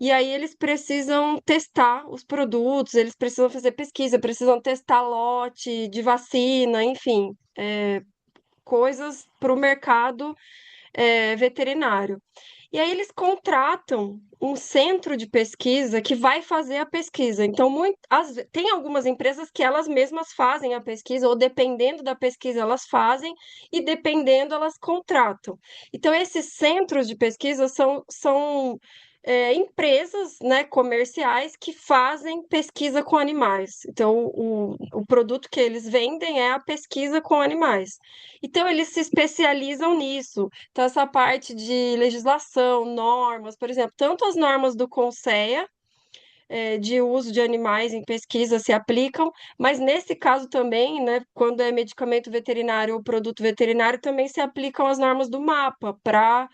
E aí eles precisam testar os produtos, eles precisam fazer pesquisa, precisam testar lote de vacina, enfim, coisas para o mercado veterinário. E aí eles contratam um centro de pesquisa que vai fazer a pesquisa. Então, tem algumas empresas que elas mesmas fazem a pesquisa, ou dependendo da pesquisa, elas fazem, e dependendo, elas contratam. Então, esses centros de pesquisa são empresas, né, comerciais que fazem pesquisa com animais. Então, o produto que eles vendem é a pesquisa com animais. Então, eles se especializam nisso. Então, essa parte de legislação, normas, por exemplo, tanto as normas do CONSEA, de uso de animais em pesquisa se aplicam, mas nesse caso também, né, quando é medicamento veterinário ou produto veterinário, também se aplicam as normas do MAPA para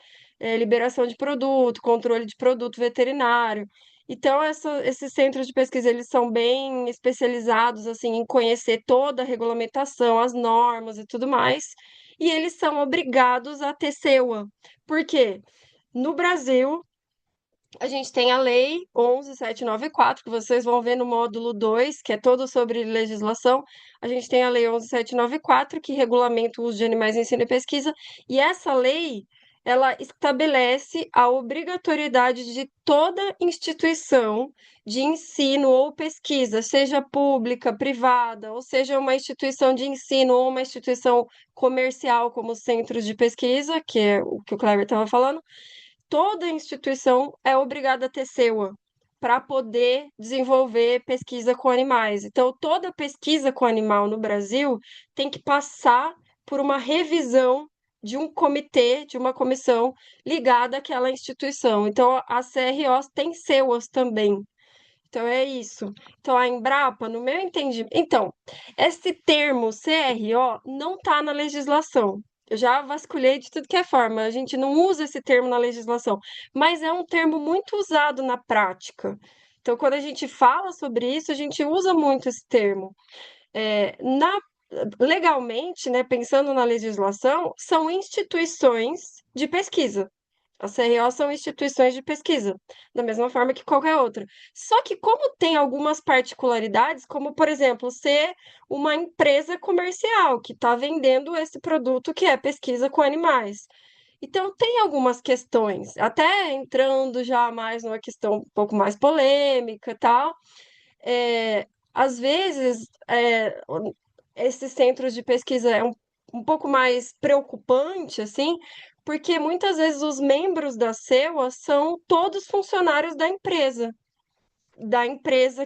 liberação de produto, controle de produto veterinário. Então, esses centros de pesquisa, eles são bem especializados, assim, em conhecer toda a regulamentação, as normas e tudo mais, e eles são obrigados a ter SEUA. Por quê? No Brasil, a gente tem a Lei 11.794, que vocês vão ver no módulo 2, que é todo sobre legislação. A gente tem a Lei 11.794, que regulamenta o uso de animais em ensino e pesquisa, e essa lei, ela estabelece a obrigatoriedade de toda instituição de ensino ou pesquisa, seja pública, privada, ou seja uma instituição de ensino ou uma instituição comercial, como os centros de pesquisa, que é o que o Kleber estava falando, toda instituição é obrigada a ter SEUA para poder desenvolver pesquisa com animais. Então, toda pesquisa com animal no Brasil tem que passar por uma revisão de um comitê, de uma comissão ligada àquela instituição. Então, a CROs tem SEUAs também. Então, é isso. Então, a Embrapa, no meu entendimento. Então, esse termo CRO não está na legislação. Eu já vasculhei de tudo que é forma. A gente não usa esse termo na legislação, mas é um termo muito usado na prática. Então, quando a gente fala sobre isso, a gente usa muito esse termo. Legalmente, né, pensando na legislação, são instituições de pesquisa. As CROs são instituições de pesquisa, da mesma forma que qualquer outra. Só que, como tem algumas particularidades, como, por exemplo, ser uma empresa comercial que está vendendo esse produto que é pesquisa com animais. Então, tem algumas questões, até entrando já mais numa questão um pouco mais polêmica e tal. Às vezes, esses centros de pesquisa é um pouco mais preocupante, assim, porque muitas vezes os membros da SEUA são todos funcionários da empresa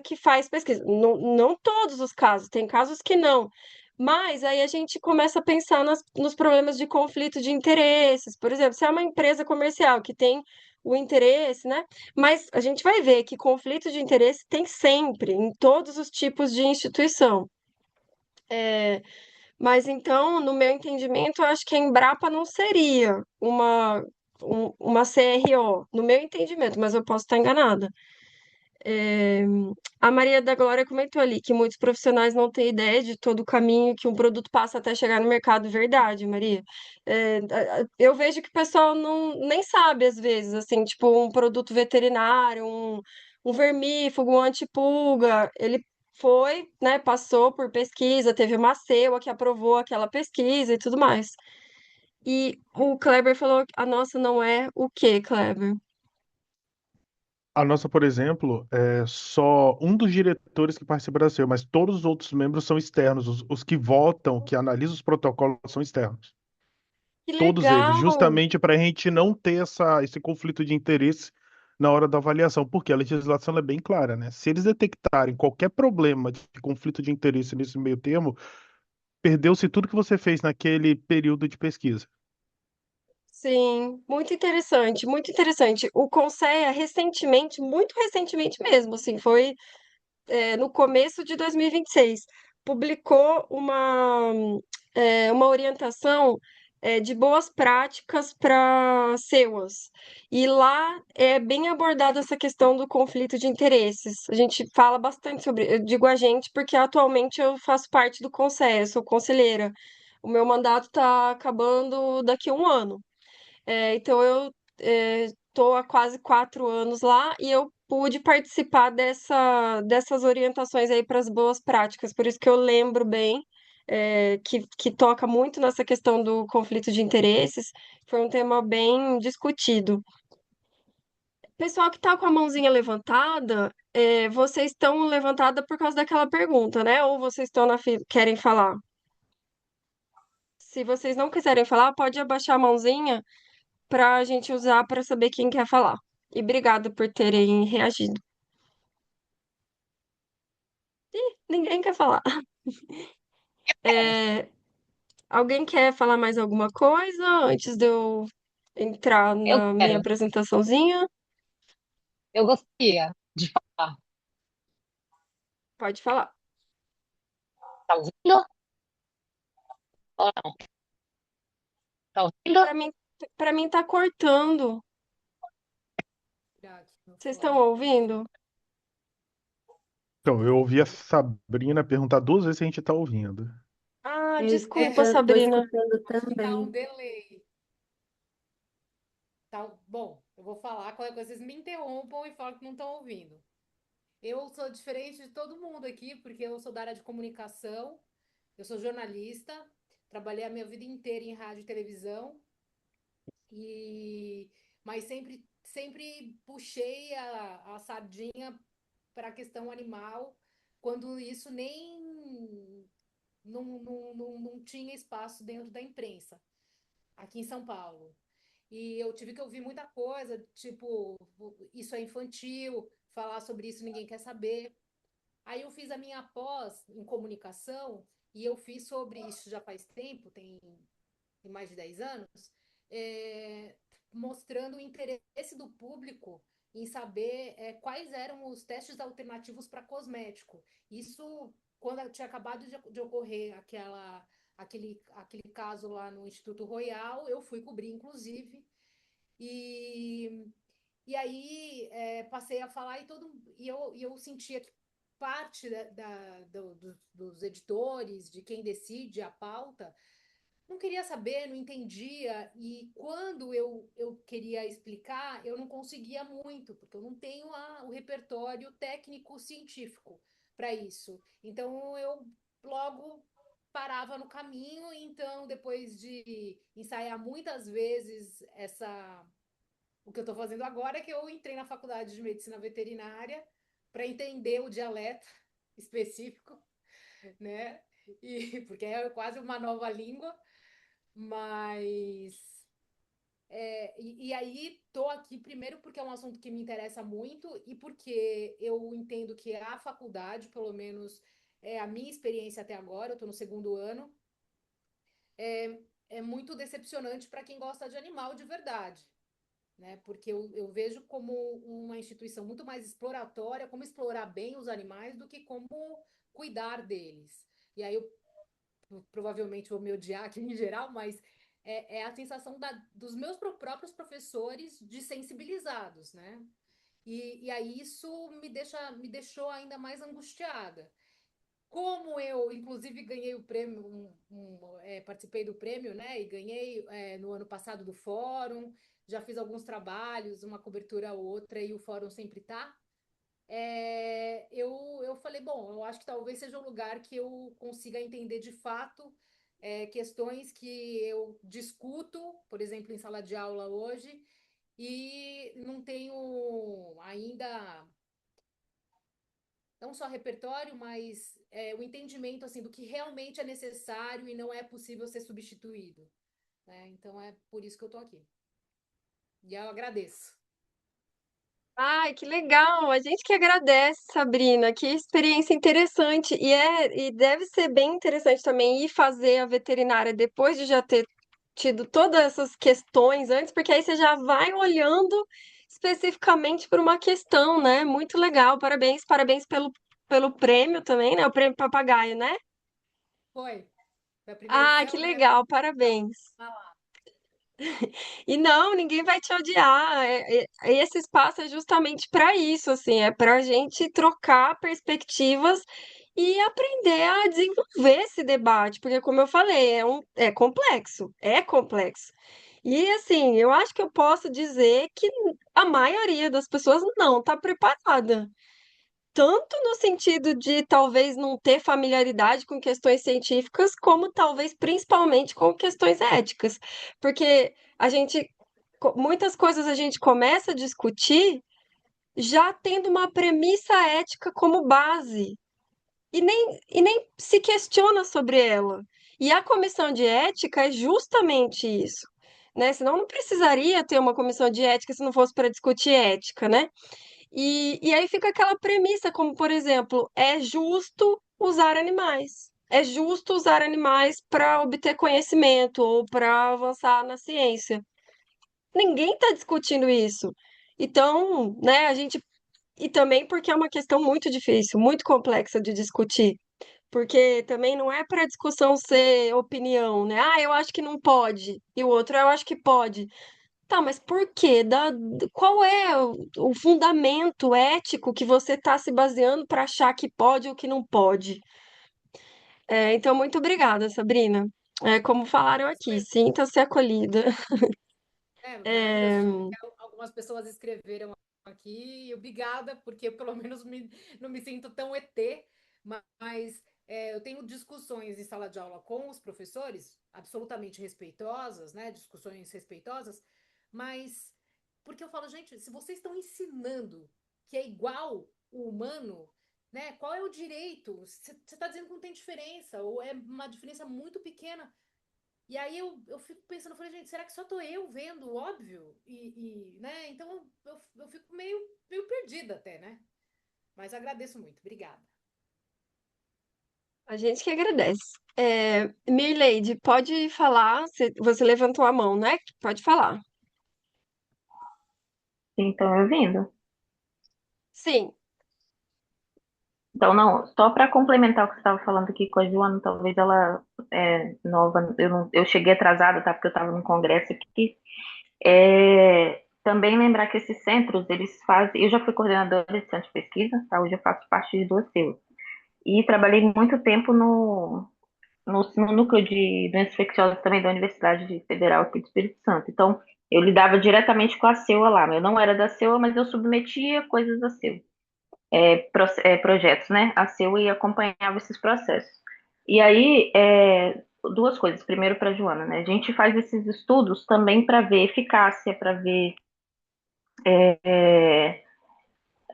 que faz pesquisa. Não, não todos os casos, tem casos que não. Mas aí a gente começa a pensar nos problemas de conflito de interesses. Por exemplo, se é uma empresa comercial que tem o interesse, né? Mas a gente vai ver que conflito de interesse tem sempre, em todos os tipos de instituição. Mas então, no meu entendimento, eu acho que a Embrapa não seria uma CRO, no meu entendimento, mas eu posso estar enganada. A Maria da Glória comentou ali que muitos profissionais não têm ideia de todo o caminho que um produto passa até chegar no mercado. Verdade, Maria. Eu vejo que o pessoal não, nem sabe, às vezes, assim, tipo, um produto veterinário, um vermífugo, um antipulga, ele foi, né, passou por pesquisa, teve uma CEUA que aprovou aquela pesquisa e tudo mais. E o Kleber falou, a nossa não é o quê, Kleber? A nossa, por exemplo, é só um dos diretores que participa da SEU, mas todos os outros membros são externos. Os que votam, que analisam os protocolos, são externos. Que Todos eles, legal! justamente para a gente não ter esse conflito de interesse na hora da avaliação, porque a legislação é bem clara, né? Se eles detectarem qualquer problema de conflito de interesse nesse meio termo, perdeu-se tudo que você fez naquele período de pesquisa. Sim, muito interessante, muito interessante. O Conceia recentemente, muito recentemente mesmo, assim, foi no começo de 2026, publicou uma orientação de boas práticas para SEUAs. E lá é bem abordada essa questão do conflito de interesses. A gente fala bastante sobre, eu digo a gente, porque atualmente eu faço parte do Conceia, eu sou conselheira. O meu mandato está acabando daqui a um ano. Então eu estou há quase 4 anos lá e eu pude participar dessas orientações aí para as boas práticas. Por isso que eu lembro bem que toca muito nessa questão do conflito de interesses. Foi um tema bem discutido. Pessoal que está com a mãozinha levantada, vocês estão levantada por causa daquela pergunta, né? Ou vocês estão na fila, querem falar? Se vocês não quiserem falar, pode abaixar a mãozinha para a gente usar para saber quem quer falar. E obrigada por terem reagido. Ninguém quer falar. É, alguém quer falar mais alguma coisa antes de eu entrar Eu na minha quero, apresentaçãozinha? eu gostaria de falar. Pode falar. Tá ouvindo? Ou não? Tá ouvindo? Para mim, para mim tá cortando. Vocês estão ouvindo? Então, eu ouvi a Sabrina perguntar duas vezes se a gente está ouvindo. Ah, Eu desculpa, estou Sabrina. escutando Tá um também. delay. Bom, eu vou falar, qualquer coisa vocês me interrompam e falam que não estão ouvindo. Eu sou diferente de todo mundo aqui, porque eu sou da área de comunicação, eu sou jornalista, trabalhei a minha vida inteira em rádio e televisão, e mas sempre puxei a sardinha para a questão animal, quando isso nem não tinha espaço dentro da imprensa, aqui em São Paulo. e eu tive que ouvir muita coisa, tipo, isso é infantil, falar sobre isso ninguém quer saber. Aí eu fiz a minha pós em comunicação e eu fiz sobre isso já faz tempo, tem mais de 10 anos, é, mostrando o interesse do público em saber quais eram os testes alternativos para cosmético. Isso quando tinha acabado de ocorrer aquele caso lá no Instituto Royal, eu fui cobrir, inclusive, e, e aí passei a falar e eu sentia que parte dos editores, de quem decide a pauta, não queria saber, não entendia, e quando eu queria explicar, eu não conseguia muito, porque eu não tenho o repertório técnico-científico para isso. Então, eu logo parava no caminho, então, depois de ensaiar muitas vezes o que eu estou fazendo agora, é que eu entrei na faculdade de medicina veterinária para entender o dialeto específico, né? Porque é quase uma nova língua. Mas. E aí, tô aqui primeiro porque é um assunto que me interessa muito e porque eu entendo que a faculdade, pelo menos a minha experiência até agora, eu tô no segundo ano, é muito decepcionante para quem gosta de animal de verdade, né? Porque eu vejo como uma instituição muito mais exploratória, como explorar bem os animais do que como cuidar deles. E aí eu provavelmente vou me odiar aqui em geral, mas é a sensação dos meus próprios professores de sensibilizados, né? E aí isso me deixou ainda mais angustiada. Como eu, inclusive, ganhei o prêmio, participei do prêmio, né? E ganhei no ano passado do fórum, já fiz alguns trabalhos, uma cobertura ou outra, e o fórum sempre tá. Eu falei, bom, eu acho que talvez seja um lugar que eu consiga entender de fato questões que eu discuto, por exemplo, em sala de aula hoje, e não tenho ainda não só repertório, mas o entendimento assim do que realmente é necessário e não é possível ser substituído, né? Então é por isso que eu estou aqui. E eu agradeço. Ai, que legal! A gente que agradece, Sabrina. Que experiência interessante. E deve ser bem interessante também ir fazer a veterinária depois de já ter tido todas essas questões antes, porque aí você já vai olhando especificamente por uma questão, né? Muito legal. Parabéns, parabéns pelo prêmio também, né? O prêmio Papagaio, né? Foi a primeira Ah, que edição, né? legal, parabéns. Falar. E não, ninguém vai te odiar. Esse espaço é justamente para isso, assim, é para a gente trocar perspectivas e aprender a desenvolver esse debate, porque, como eu falei, é complexo, é complexo. E assim, eu acho que eu posso dizer que a maioria das pessoas não está preparada. Tanto no sentido de talvez não ter familiaridade com questões científicas, como talvez principalmente com questões éticas. Porque muitas coisas a gente começa a discutir já tendo uma premissa ética como base e nem se questiona sobre ela. E a comissão de ética é justamente isso, né? Senão não precisaria ter uma comissão de ética se não fosse para discutir ética, né? E aí fica aquela premissa, como por exemplo, é justo usar animais. É justo usar animais para obter conhecimento ou para avançar na ciência. Ninguém está discutindo isso. Então, né, a gente. E também porque é uma questão muito difícil, muito complexa de discutir. Porque também não é para a discussão ser opinião, né? Ah, eu acho que não pode. E o outro, eu acho que pode. Tá, mas por quê? Qual é o fundamento ético que você está se baseando para achar que pode ou que não pode? Então, muito obrigada, Sabrina. Como falaram aqui, sinta-se acolhida. Maravilhoso. Algumas pessoas escreveram aqui, e obrigada, porque eu pelo menos não me sinto tão ET, mas eu tenho discussões em sala de aula com os professores, absolutamente respeitosas, né? Discussões respeitosas, mas porque eu falo, gente, se vocês estão ensinando que é igual o humano, né? Qual é o direito? Você está dizendo que não tem diferença, ou é uma diferença muito pequena. E aí eu fico pensando, eu falei, gente, será que só tô eu vendo o óbvio? Né? Então eu fico meio perdida até, né? Mas agradeço muito. Obrigada. A gente que agradece. Mirleide, pode falar. Você levantou a mão, né? Pode falar. Estão me ouvindo? Sim. Então, não, só para complementar o que você estava falando aqui com a Joana, talvez ela é nova, eu cheguei atrasada, tá? Porque eu estava no congresso aqui. Também lembrar que esses centros, eles fazem. Eu já fui coordenadora de centro de pesquisa, tá? Hoje eu faço parte de duas CEUs. E trabalhei muito tempo no núcleo de doenças infecciosas também da Universidade Federal aqui do Espírito Santo. Então, eu lidava diretamente com a CEUA lá. Eu não era da CEUA, mas eu submetia coisas da CEUA, projetos, né? A CEUA e acompanhava esses processos. E aí, duas coisas. Primeiro, para a Joana, né? A gente faz esses estudos também para ver eficácia, para ver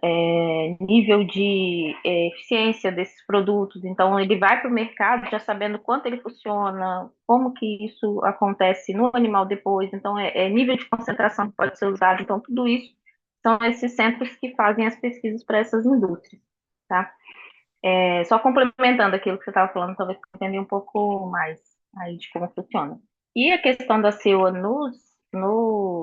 é, nível de eficiência desses produtos. Então, ele vai para o mercado já sabendo quanto ele funciona, como que isso acontece no animal depois. Então, nível de concentração que pode ser usado. Então, tudo isso são esses centros que fazem as pesquisas para essas indústrias, tá? Só complementando aquilo que você estava falando, talvez eu entendi um pouco mais aí de como funciona. E a questão da CEUA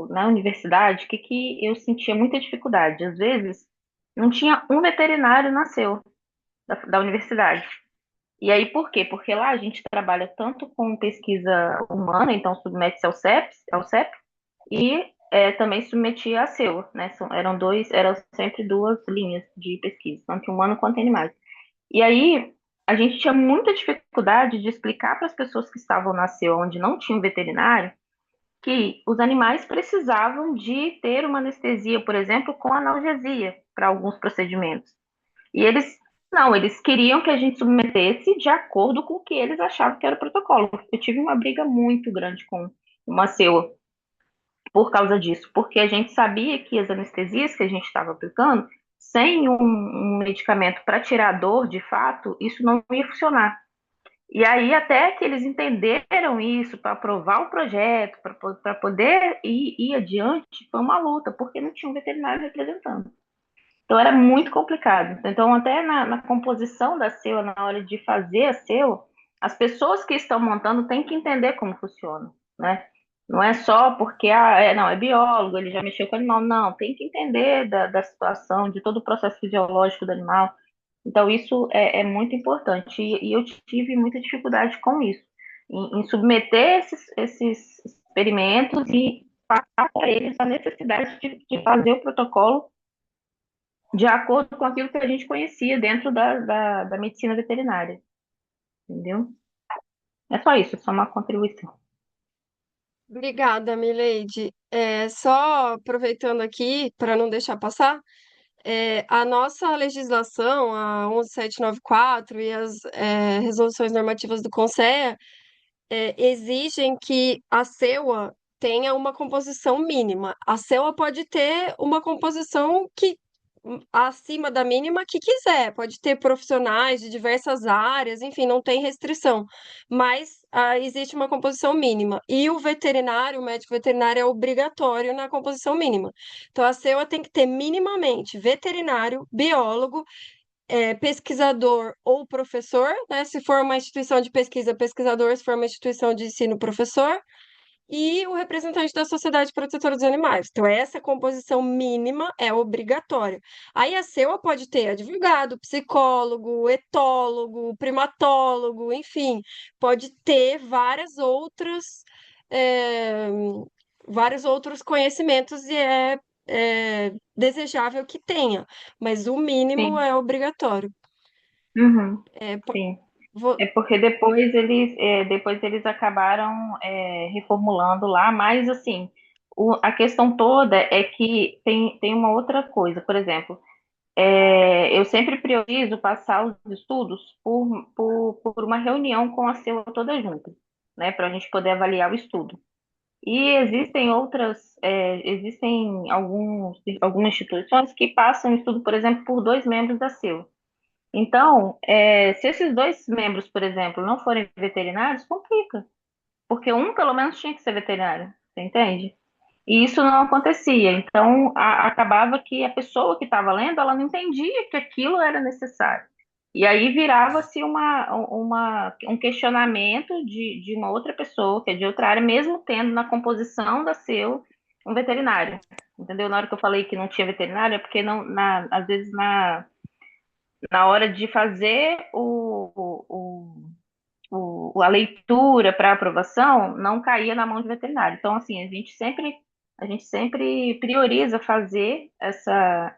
na universidade, que eu sentia muita dificuldade. Às vezes, não tinha um veterinário na CEUA da universidade. E aí, por quê? Porque lá a gente trabalha tanto com pesquisa humana, então submete-se ao CEP, e também submetia a CEUA, né? Eram sempre duas linhas de pesquisa, tanto humano quanto animais. E aí, a gente tinha muita dificuldade de explicar para as pessoas que estavam na CEU, onde não tinha um veterinário, que os animais precisavam de ter uma anestesia, por exemplo, com analgesia para alguns procedimentos. E eles queriam que a gente submetesse de acordo com o que eles achavam que era o protocolo. Eu tive uma briga muito grande com uma CEU por causa disso, porque a gente sabia que as anestesias que a gente estava aplicando, sem um medicamento para tirar a dor, de fato, isso não ia funcionar. E aí, até que eles entenderam isso para aprovar o projeto, para poder ir adiante, foi uma luta, porque não tinha um veterinário representando. Então, era muito complicado. Então, até na composição da CEU, na hora de fazer a CEU, as pessoas que estão montando têm que entender como funciona, né? Não é só porque, não, é biólogo, ele já mexeu com o animal. Não, tem que entender da situação, de todo o processo fisiológico do animal. Então, isso é muito importante. E eu tive muita dificuldade com isso, em submeter esses experimentos e passar para eles a necessidade de fazer o protocolo de acordo com aquilo que a gente conhecia dentro da medicina veterinária, entendeu? É só isso, é só uma contribuição. Obrigada, Mileide. Só aproveitando aqui, para não deixar passar, a nossa legislação, a 11794 e as resoluções normativas do CONSEA, exigem que a CEUA tenha uma composição mínima. A CEUA pode ter uma composição que acima da mínima que quiser, pode ter profissionais de diversas áreas, enfim, não tem restrição, mas existe uma composição mínima. E o veterinário, o médico veterinário é obrigatório na composição mínima. Então, a CEUA tem que ter minimamente veterinário, biólogo, pesquisador ou professor, né? Se for uma instituição de pesquisa, pesquisador, se for uma instituição de ensino, professor, e o representante da Sociedade Protetora dos Animais. Então, essa composição mínima é obrigatória. Aí a CEUA pode ter advogado, psicólogo, etólogo, primatólogo, enfim, pode ter é, vários outros conhecimentos e é desejável que tenha, mas o mínimo Sim. é obrigatório. Uhum. É, Sim. vou- É porque depois eles acabaram reformulando lá, mas assim, a questão toda é que tem uma outra coisa, por exemplo, eu sempre priorizo passar os estudos por uma reunião com a CEU toda junto, né, para a gente poder avaliar o estudo. E existem algumas instituições que passam o estudo, por exemplo, por dois membros da CEU. Então, se esses dois membros, por exemplo, não forem veterinários, complica, porque um pelo menos tinha que ser veterinário, você entende? E isso não acontecia. Então, acabava que a pessoa que estava lendo, ela não entendia que aquilo era necessário. E aí virava-se um questionamento de uma outra pessoa, que é de outra área, mesmo tendo na composição da seu um veterinário. Entendeu? Na hora que eu falei que não tinha veterinário, é porque às vezes na hora de fazer a leitura para aprovação, não caía na mão de veterinário. Então, assim, a gente sempre prioriza fazer essa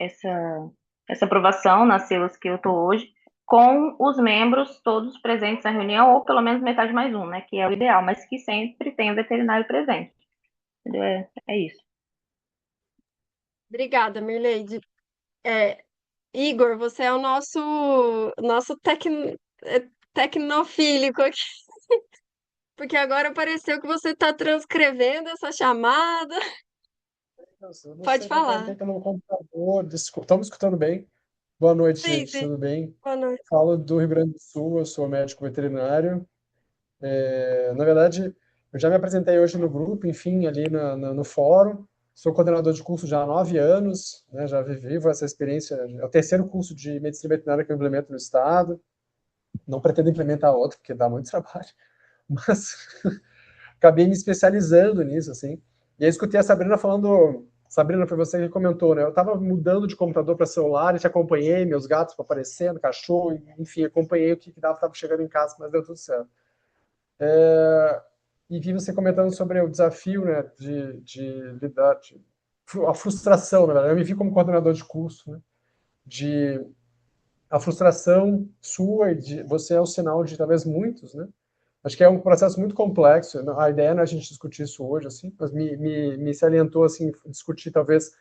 aprovação nas células que eu estou hoje, com os membros todos presentes na reunião, ou pelo menos metade mais um, né, que é o ideal, mas que sempre tem o veterinário presente. Entendeu? É isso. Obrigada, Mirleide. É, Igor, você é o nosso tecnofílico aqui, porque agora apareceu que você está transcrevendo essa chamada. Eu não Pode sei, eu tentei falar. pelo computador. Desculpa, estão me escutando bem? Boa noite, Sim, gente, sim. tudo bem? Boa noite. Falo do Rio Grande do Sul, eu sou médico veterinário. Na verdade, eu já me apresentei hoje no grupo, enfim, ali no fórum. Sou coordenador de curso já há 9 anos, né? Já vivo essa experiência. É o terceiro curso de medicina veterinária que eu implemento no estado. Não pretendo implementar outro, porque dá muito trabalho. Mas acabei me especializando nisso, assim. E aí escutei a Sabrina falando. Sabrina, foi você que comentou, né? Eu estava mudando de computador para celular e te acompanhei, meus gatos aparecendo, cachorro, enfim, acompanhei o que dava, estava chegando em casa, mas deu tudo certo. E vi você comentando sobre o desafio, né, de lidar, a frustração, na verdade. Eu me vi como coordenador de curso, né, de a frustração sua e de você é o sinal de talvez muitos, né? Acho que é um processo muito complexo. A ideia não é a gente discutir isso hoje, assim, mas me salientou, assim, discutir talvez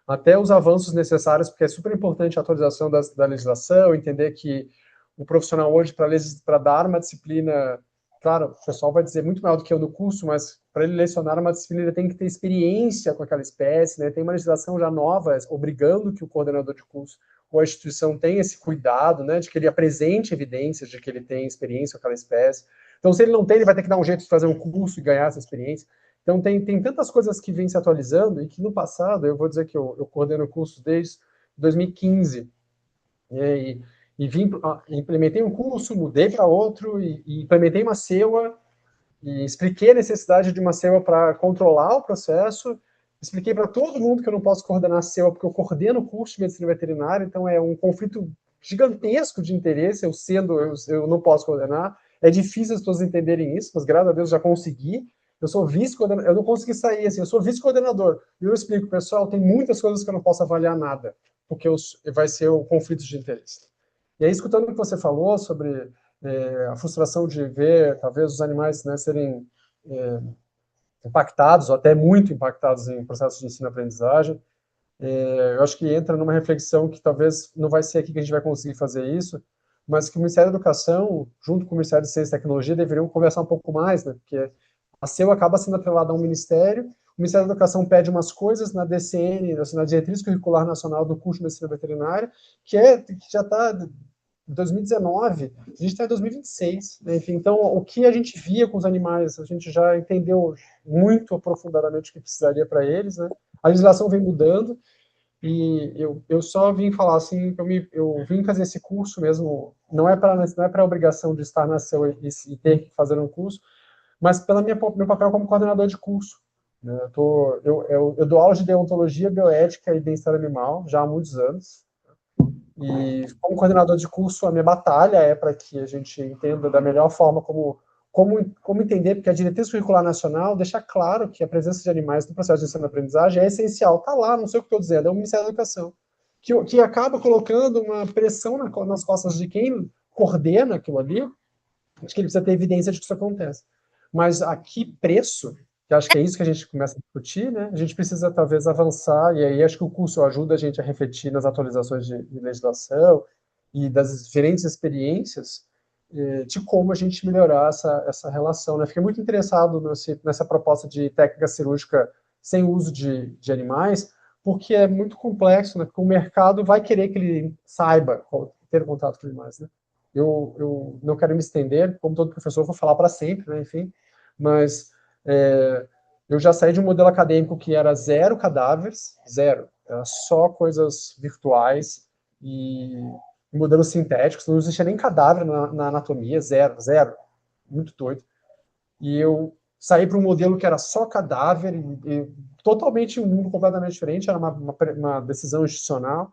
até os avanços necessários, porque é super importante a atualização da legislação, entender que o profissional hoje, para dar uma disciplina, claro, o pessoal vai dizer muito maior do que eu no curso, mas para ele lecionar uma disciplina, ele tem que ter experiência com aquela espécie, né? Tem uma legislação já nova, obrigando que o coordenador de curso ou a instituição tenha esse cuidado, né, de que ele apresente evidências de que ele tem experiência com aquela espécie. Então, se ele não tem, ele vai ter que dar um jeito de fazer um curso e ganhar essa experiência. Então, tem tantas coisas que vêm se atualizando e que no passado, eu vou dizer que eu coordeno cursos desde 2015, né, implementei um curso, mudei para outro e implementei uma CEUA e expliquei a necessidade de uma CEUA para controlar o processo, expliquei para todo mundo que eu não posso coordenar a CEUA porque eu coordeno o curso de medicina veterinária, então é um conflito gigantesco de interesse, eu não posso coordenar, é difícil as pessoas entenderem isso, mas graças a Deus já consegui. Eu sou vice-coordenador, eu não consegui sair assim, eu sou vice-coordenador. E eu explico, pessoal, tem muitas coisas que eu não posso avaliar nada, porque vai ser o conflito de interesse. E aí, escutando o que você falou sobre a frustração de ver, talvez, os animais, né, serem impactados, ou até muito impactados em processos de ensino-aprendizagem, eu acho que entra numa reflexão que talvez não vai ser aqui que a gente vai conseguir fazer isso, mas que o Ministério da Educação, junto com o Ministério de Ciência e Tecnologia, deveriam conversar um pouco mais, né? Porque a CEU acaba sendo atrelada a um ministério, o Ministério da Educação pede umas coisas na DCN, na Diretriz Curricular Nacional do curso de Medicina Veterinária, que já está em 2019, a gente está em 2026, né? Enfim, então, o que a gente via com os animais, a gente já entendeu muito aprofundadamente o que precisaria para eles, né? A legislação vem mudando, e eu só vim falar assim, eu vim fazer esse curso mesmo, não é para a obrigação de estar na CEU e ter que fazer um curso, mas pelo meu papel como coordenador de curso. Né? Eu dou aula de deontologia, bioética e bem-estar animal já há muitos anos, e como coordenador de curso, a minha batalha é para que a gente entenda da melhor forma como entender, porque a Diretriz Curricular Nacional deixa claro que a presença de animais no processo de ensino-aprendizagem é essencial. Está lá, não sei o que estou dizendo, é o Ministério da Educação, que acaba colocando uma pressão nas costas de quem coordena aquilo ali, de que ele precisa ter evidência de que isso acontece. Mas a que preço? Que acho que é isso que a gente começa a discutir, né? A gente precisa talvez avançar, e aí acho que o curso ajuda a gente a refletir nas atualizações de legislação e das diferentes experiências de como a gente melhorar essa relação. Né? Fiquei muito interessado nessa proposta de técnica cirúrgica sem uso de animais, porque é muito complexo, né? Porque o mercado vai querer que ele saiba ter contato com animais. Né? Eu não quero me estender, como todo professor, vou falar para sempre, né? Enfim, Mas eu já saí de um modelo acadêmico que era zero cadáveres, zero, era só coisas virtuais e modelos sintéticos, não existia nem cadáver na anatomia, zero, zero, muito doido. E eu saí para um modelo que era só cadáver, e totalmente um mundo completamente diferente, era uma decisão institucional.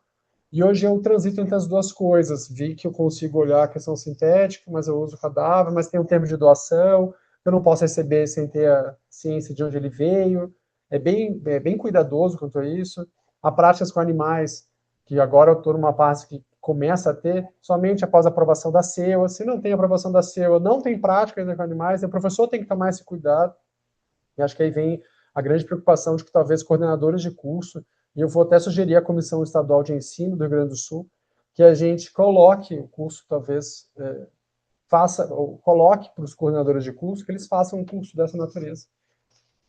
E hoje eu transito entre as duas coisas. Vi que eu consigo olhar a questão sintética, mas eu uso cadáver, mas tem um termo de doação, eu não posso receber sem ter a ciência de onde ele veio. É bem cuidadoso quanto a isso. Há práticas com animais, que agora eu estou numa parte que começa a ter, somente após a aprovação da CEUA. Se não tem aprovação da CEUA, não tem prática ainda com animais, o professor tem que tomar esse cuidado. E acho que aí vem a grande preocupação de que talvez coordenadores de curso, e eu vou até sugerir à Comissão Estadual de Ensino do Rio Grande do Sul, que a gente coloque o curso, talvez, coloque para os coordenadores de curso, que eles façam um curso dessa natureza.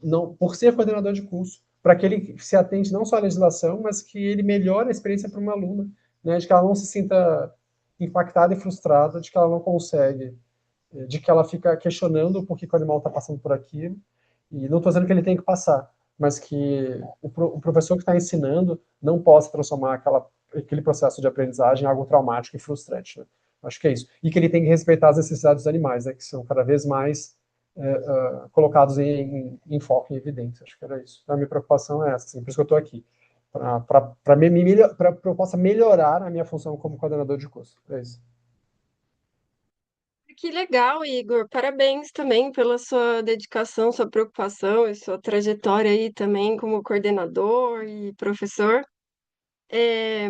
Não, por ser coordenador de curso, para que ele se atente não só à legislação, mas que ele melhore a experiência para uma aluna, né, de que ela não se sinta impactada e frustrada, de que ela não consegue, de que ela fica questionando por que o animal está passando por aquilo, e não estou dizendo que ele tem que passar, mas que o professor que está ensinando não possa transformar aquele processo de aprendizagem em algo traumático e frustrante. Né? Acho que é isso. E que ele tem que respeitar as necessidades dos animais, né, que são cada vez mais colocados em foco, em evidência. Acho que era isso. Então, a minha preocupação é essa, assim, por isso que eu estou aqui. Para que eu possa melhorar a minha função como coordenador de curso. É isso. Que legal, Igor. Parabéns também pela sua dedicação, sua preocupação e sua trajetória aí também como coordenador e professor. É,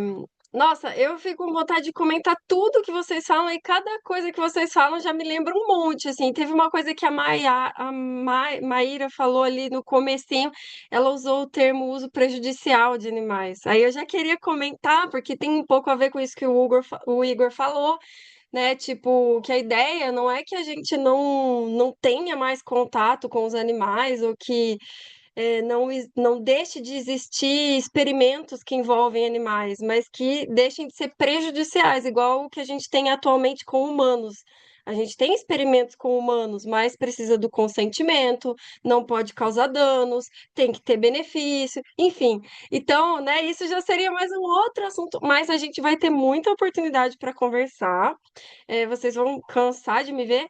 Nossa, eu fico com vontade de comentar tudo que vocês falam e cada coisa que vocês falam já me lembra um monte, assim. Teve uma coisa que Maíra falou ali no comecinho, ela usou o termo uso prejudicial de animais. Aí eu já queria comentar, porque tem um pouco a ver com isso que o Igor falou, né? Tipo, que a ideia não é que a gente não tenha mais contato com os animais ou que não deixe de existir experimentos que envolvem animais, mas que deixem de ser prejudiciais, igual o que a gente tem atualmente com humanos. A gente tem experimentos com humanos, mas precisa do consentimento, não pode causar danos, tem que ter benefício, enfim. Então, né, isso já seria mais um outro assunto, mas a gente vai ter muita oportunidade para conversar. Vocês vão cansar de me ver.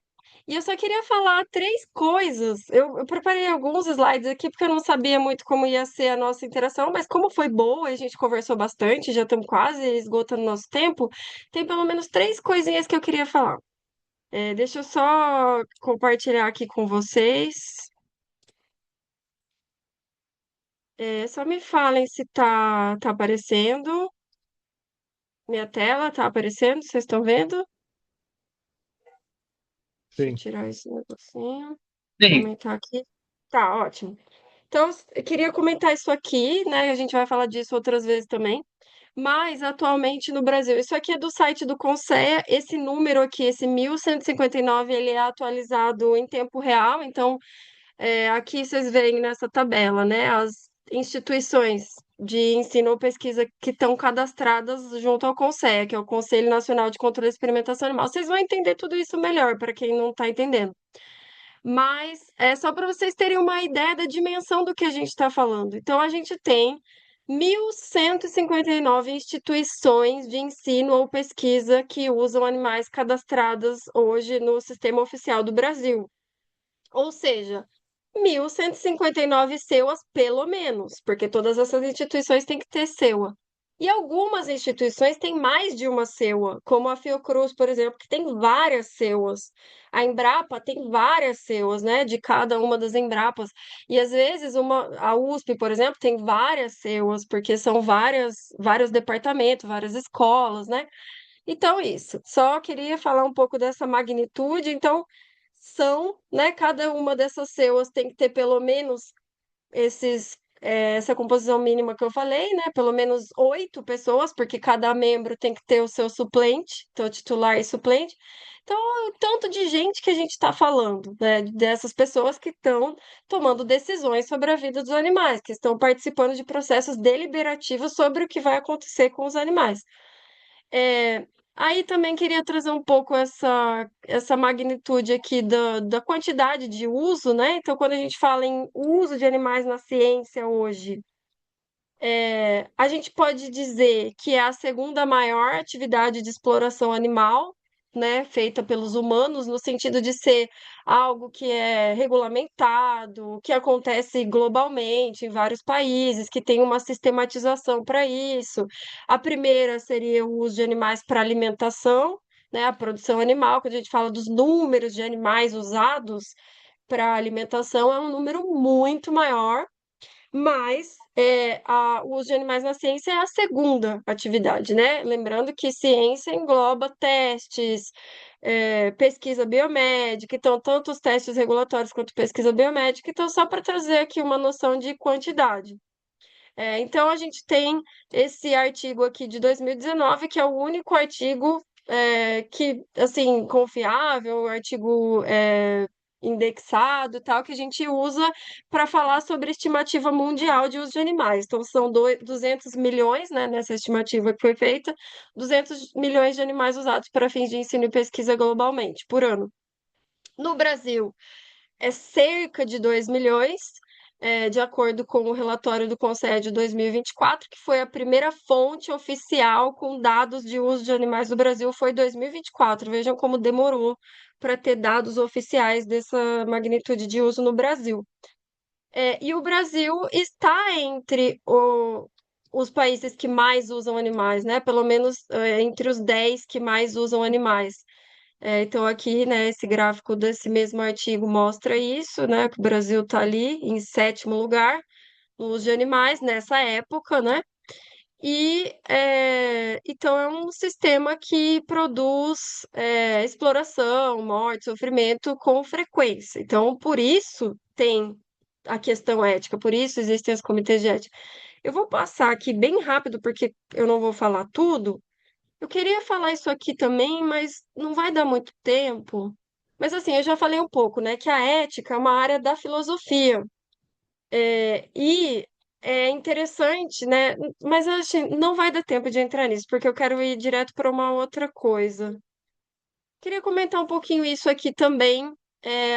E eu só queria falar três coisas. Eu preparei alguns slides aqui porque eu não sabia muito como ia ser a nossa interação, mas como foi boa, a gente conversou bastante, já estamos quase esgotando nosso tempo. Tem pelo menos três coisinhas que eu queria falar. Deixa eu só compartilhar aqui com vocês. Só me falem se tá aparecendo. Minha tela tá aparecendo, vocês estão vendo? Deixa eu Sim. tirar esse negocinho. Sim. Aumentar aqui. Tá, ótimo. Então, eu queria comentar isso aqui, né? A gente vai falar disso outras vezes também. Mas, atualmente no Brasil, isso aqui é do site do Conceea. Esse número aqui, esse 1159, ele é atualizado em tempo real. Então, aqui vocês veem nessa tabela, né? As instituições de ensino ou pesquisa que estão cadastradas junto ao Conceea, que é o Conselho Nacional de Controle e Experimentação Animal. Vocês vão entender tudo isso melhor, para quem não está entendendo. Mas é só para vocês terem uma ideia da dimensão do que a gente está falando. Então, a gente tem 1.159 instituições de ensino ou pesquisa que usam animais cadastradas hoje no sistema oficial do Brasil. Ou seja, 1.159 SEUAs, pelo menos, porque todas essas instituições têm que ter SEUA. E algumas instituições têm mais de uma SEUA, como a Fiocruz, por exemplo, que tem várias SEUAs. A Embrapa tem várias SEUAs, né, de cada uma das Embrapas. E às vezes a USP, por exemplo, tem várias SEUAs, porque são vários departamentos, várias escolas, né? Então, isso. Só queria falar um pouco dessa magnitude. Então, né, cada uma dessas SEUAs tem que ter pelo menos essa composição mínima que eu falei, né? Pelo menos 8 pessoas, porque cada membro tem que ter o seu suplente, então titular e suplente. Então, o tanto de gente que a gente está falando, né? Dessas pessoas que estão tomando decisões sobre a vida dos animais, que estão participando de processos deliberativos sobre o que vai acontecer com os animais. Aí também queria trazer um pouco essa magnitude aqui da quantidade de uso, né? Então, quando a gente fala em uso de animais na ciência hoje, a gente pode dizer que é a segunda maior atividade de exploração animal, né, feita pelos humanos, no sentido de ser algo que é regulamentado, que acontece globalmente em vários países, que tem uma sistematização para isso. A primeira seria o uso de animais para alimentação, né, a produção animal, quando a gente fala dos números de animais usados para alimentação, é um número muito maior, mas o uso de animais na ciência é a segunda atividade, né? Lembrando que ciência engloba testes, pesquisa biomédica, então, tanto os testes regulatórios quanto pesquisa biomédica, então, só para trazer aqui uma noção de quantidade. Então, a gente tem esse artigo aqui de 2019, que é o único artigo que, assim, confiável, artigo indexado e tal, que a gente usa para falar sobre a estimativa mundial de uso de animais. Então, são 200 milhões, né, nessa estimativa que foi feita, 200 milhões de animais usados para fins de ensino e pesquisa globalmente, por ano. No Brasil, é cerca de 2 milhões, de acordo com o relatório do Conselho de 2024, que foi a primeira fonte oficial com dados de uso de animais do Brasil, foi 2024. Vejam como demorou para ter dados oficiais dessa magnitude de uso no Brasil. E o Brasil está entre os países que mais usam animais, né? Pelo menos entre os 10 que mais usam animais. Então, aqui, né, esse gráfico desse mesmo artigo mostra isso, né, que o Brasil está ali em sétimo lugar no uso de animais nessa época, né? E então é um sistema que produz exploração, morte, sofrimento com frequência. Então, por isso tem a questão ética, por isso existem os comitês de ética. Eu vou passar aqui bem rápido, porque eu não vou falar tudo. Eu queria falar isso aqui também, mas não vai dar muito tempo. Mas assim, eu já falei um pouco, né, que a ética é uma área da filosofia. E é interessante, né? Mas eu acho que não vai dar tempo de entrar nisso, porque eu quero ir direto para uma outra coisa. Queria comentar um pouquinho isso aqui também,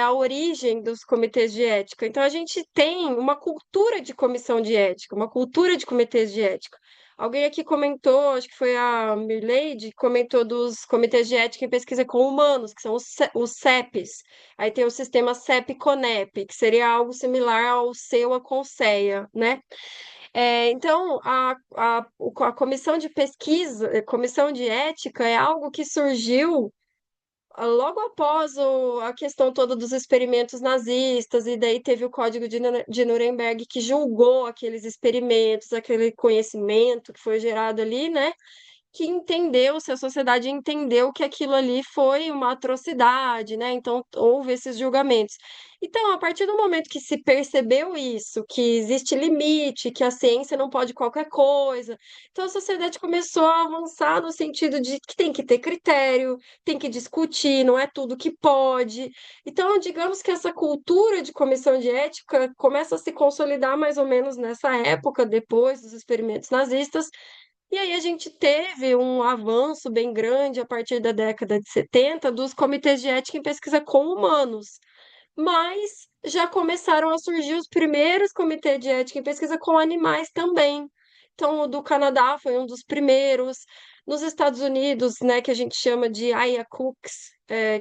a origem dos comitês de ética. Então, a gente tem uma cultura de comissão de ética, uma cultura de comitês de ética. Alguém aqui comentou, acho que foi a Mirleide, comentou dos comitês de ética em pesquisa com humanos, que são os CEPs. Aí tem o sistema CEP-CONEP, que seria algo similar ao seu, a CONSEA, né? Então, a comissão de pesquisa, comissão de ética é algo que surgiu logo após a questão toda dos experimentos nazistas, e daí teve o Código de Nuremberg que julgou aqueles experimentos, aquele conhecimento que foi gerado ali, né? Que entendeu, se a sociedade entendeu que aquilo ali foi uma atrocidade, né? Então houve esses julgamentos. Então, a partir do momento que se percebeu isso, que existe limite, que a ciência não pode qualquer coisa, então a sociedade começou a avançar no sentido de que tem que ter critério, tem que discutir, não é tudo que pode. Então, digamos que essa cultura de comissão de ética começa a se consolidar mais ou menos nessa época, depois dos experimentos nazistas, e aí a gente teve um avanço bem grande a partir da década de 70 dos comitês de ética em pesquisa com humanos. Mas já começaram a surgir os primeiros comitês de ética em pesquisa com animais também. Então, o do Canadá foi um dos primeiros. Nos Estados Unidos, né, que a gente chama de IACUCs,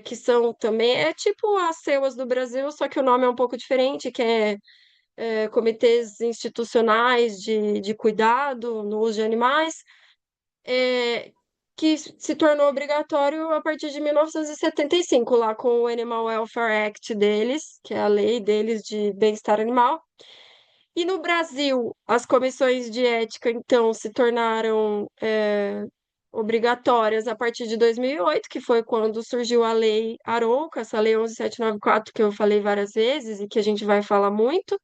que são também, é tipo as CEUAs do Brasil, só que o nome é um pouco diferente, que é comitês institucionais de cuidado no uso de animais, é, que se tornou obrigatório a partir de 1975, lá com o Animal Welfare Act deles, que é a lei deles de bem-estar animal. E no Brasil, as comissões de ética, então, se tornaram obrigatórias a partir de 2008, que foi quando surgiu a Lei Arouca, essa Lei 11.794, que eu falei várias vezes e que a gente vai falar muito.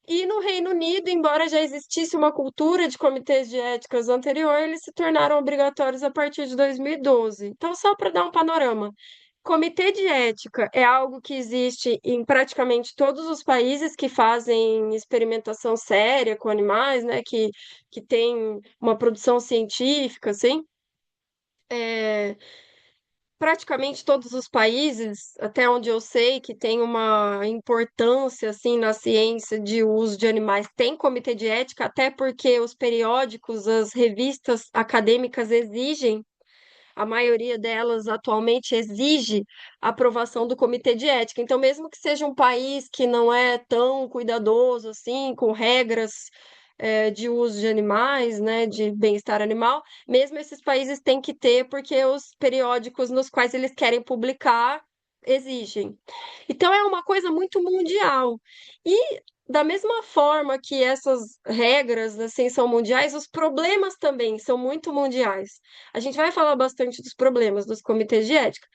E no Reino Unido, embora já existisse uma cultura de comitês de éticas anterior, eles se tornaram obrigatórios a partir de 2012. Então, só para dar um panorama, comitê de ética é algo que existe em praticamente todos os países que fazem experimentação séria com animais, né, que tem uma produção científica, assim. É, praticamente todos os países, até onde eu sei, que tem uma importância assim na ciência de uso de animais, tem comitê de ética, até porque os periódicos, as revistas acadêmicas exigem, a maioria delas atualmente exige a aprovação do comitê de ética. Então, mesmo que seja um país que não é tão cuidadoso assim, com regras de uso de animais, né, de bem-estar animal, mesmo esses países têm que ter, porque os periódicos nos quais eles querem publicar exigem. Então, é uma coisa muito mundial. E da mesma forma que essas regras assim são mundiais, os problemas também são muito mundiais. A gente vai falar bastante dos problemas dos comitês de ética.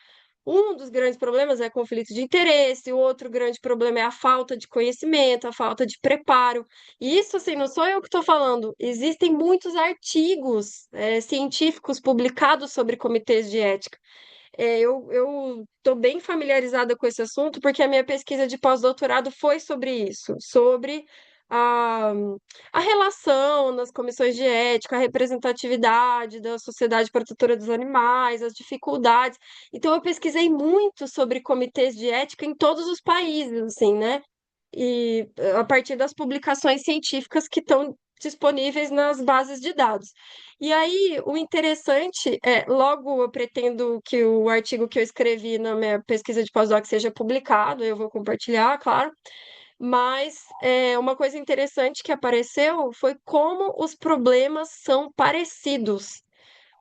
Um dos grandes problemas é conflito de interesse, o outro grande problema é a falta de conhecimento, a falta de preparo. E isso, assim, não sou eu que estou falando. Existem muitos artigos, científicos publicados sobre comitês de ética. Eu estou bem familiarizada com esse assunto porque a minha pesquisa de pós-doutorado foi sobre isso, sobre a, a relação nas comissões de ética, a representatividade da Sociedade Protetora dos Animais, as dificuldades. Então, eu pesquisei muito sobre comitês de ética em todos os países, assim, né? E a partir das publicações científicas que estão disponíveis nas bases de dados. E aí, o interessante é, logo eu pretendo que o artigo que eu escrevi na minha pesquisa de pós-doc seja publicado, eu vou compartilhar, claro. Mas uma coisa interessante que apareceu foi como os problemas são parecidos,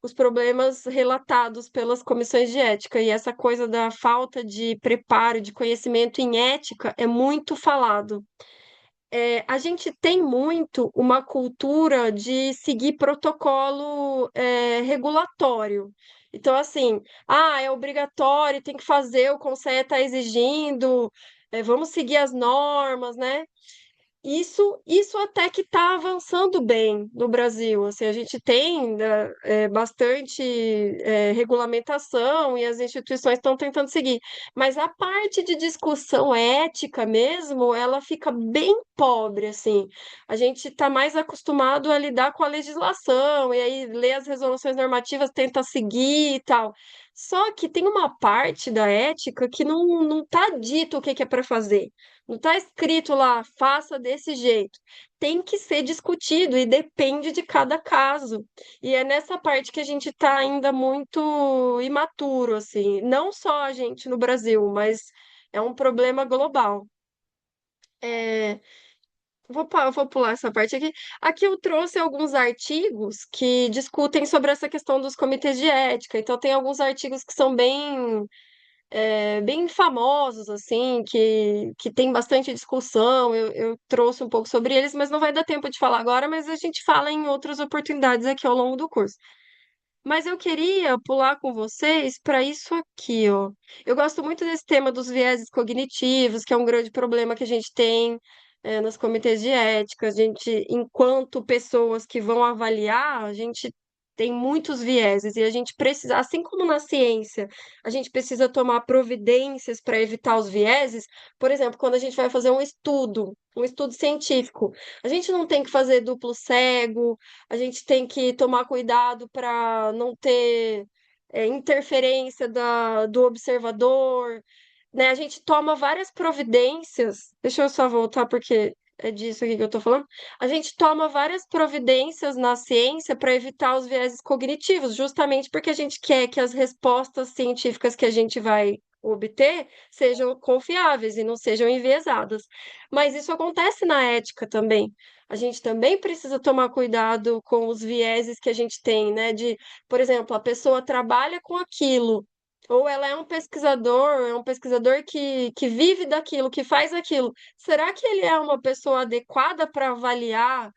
os problemas relatados pelas comissões de ética. E essa coisa da falta de preparo, de conhecimento em ética é muito falado. A gente tem muito uma cultura de seguir protocolo regulatório. Então, assim, é obrigatório, tem que fazer, o Conselho está exigindo, vamos seguir as normas, né? Isso até que está avançando bem no Brasil. Assim, a gente tem né, bastante regulamentação e as instituições estão tentando seguir. Mas a parte de discussão ética mesmo, ela fica bem pobre, assim. A gente está mais acostumado a lidar com a legislação e aí lê as resoluções normativas, tenta seguir e tal. Só que tem uma parte da ética que não está dito o que que é para fazer. Não está escrito lá, faça desse jeito. Tem que ser discutido e depende de cada caso. E é nessa parte que a gente está ainda muito imaturo, assim. Não só a gente no Brasil, mas é um problema global. É, eu vou pular essa parte aqui. Aqui eu trouxe alguns artigos que discutem sobre essa questão dos comitês de ética. Então, tem alguns artigos que são bem famosos, assim, que tem bastante discussão. Eu trouxe um pouco sobre eles, mas não vai dar tempo de falar agora, mas a gente fala em outras oportunidades aqui ao longo do curso. Mas eu queria pular com vocês para isso aqui, ó. Eu gosto muito desse tema dos vieses cognitivos, que é um grande problema que a gente tem, nos comitês de ética. A gente, enquanto pessoas que vão avaliar, a gente tem muitos vieses e a gente precisa, assim como na ciência, a gente precisa tomar providências para evitar os vieses. Por exemplo, quando a gente vai fazer um estudo científico, a gente não tem que fazer duplo cego, a gente tem que tomar cuidado para não ter interferência do observador, né? A gente toma várias providências. Deixa eu só voltar porque é disso aqui que eu tô falando. A gente toma várias providências na ciência para evitar os vieses cognitivos, justamente porque a gente quer que as respostas científicas que a gente vai obter sejam confiáveis e não sejam enviesadas. Mas isso acontece na ética também. A gente também precisa tomar cuidado com os vieses que a gente tem, né? Por exemplo, a pessoa trabalha com aquilo, ou ela é um pesquisador que vive daquilo, que faz aquilo. Será que ele é uma pessoa adequada para avaliar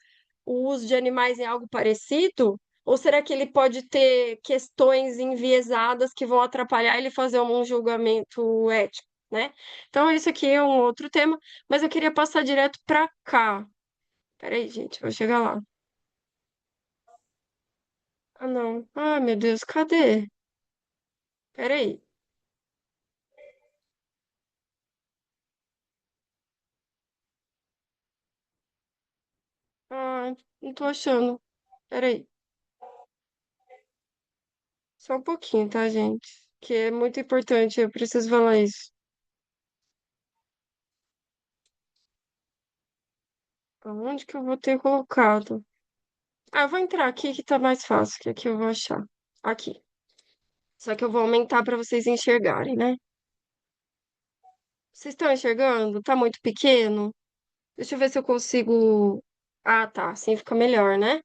o uso de animais em algo parecido? Ou será que ele pode ter questões enviesadas que vão atrapalhar ele fazer um julgamento ético, né? Então, isso aqui é um outro tema, mas eu queria passar direto para cá. Peraí, gente, vou chegar lá. Ah, não. Ah, meu Deus, cadê? Peraí. Ah, não tô achando. Peraí. Só um pouquinho, tá, gente? Que é muito importante, eu preciso falar isso. Onde que eu vou ter colocado? Ah, eu vou entrar aqui que tá mais fácil, que aqui eu vou achar. Aqui. Só que eu vou aumentar para vocês enxergarem, né? Vocês estão enxergando? Tá muito pequeno? Deixa eu ver se eu consigo. Ah, tá. Assim fica melhor, né?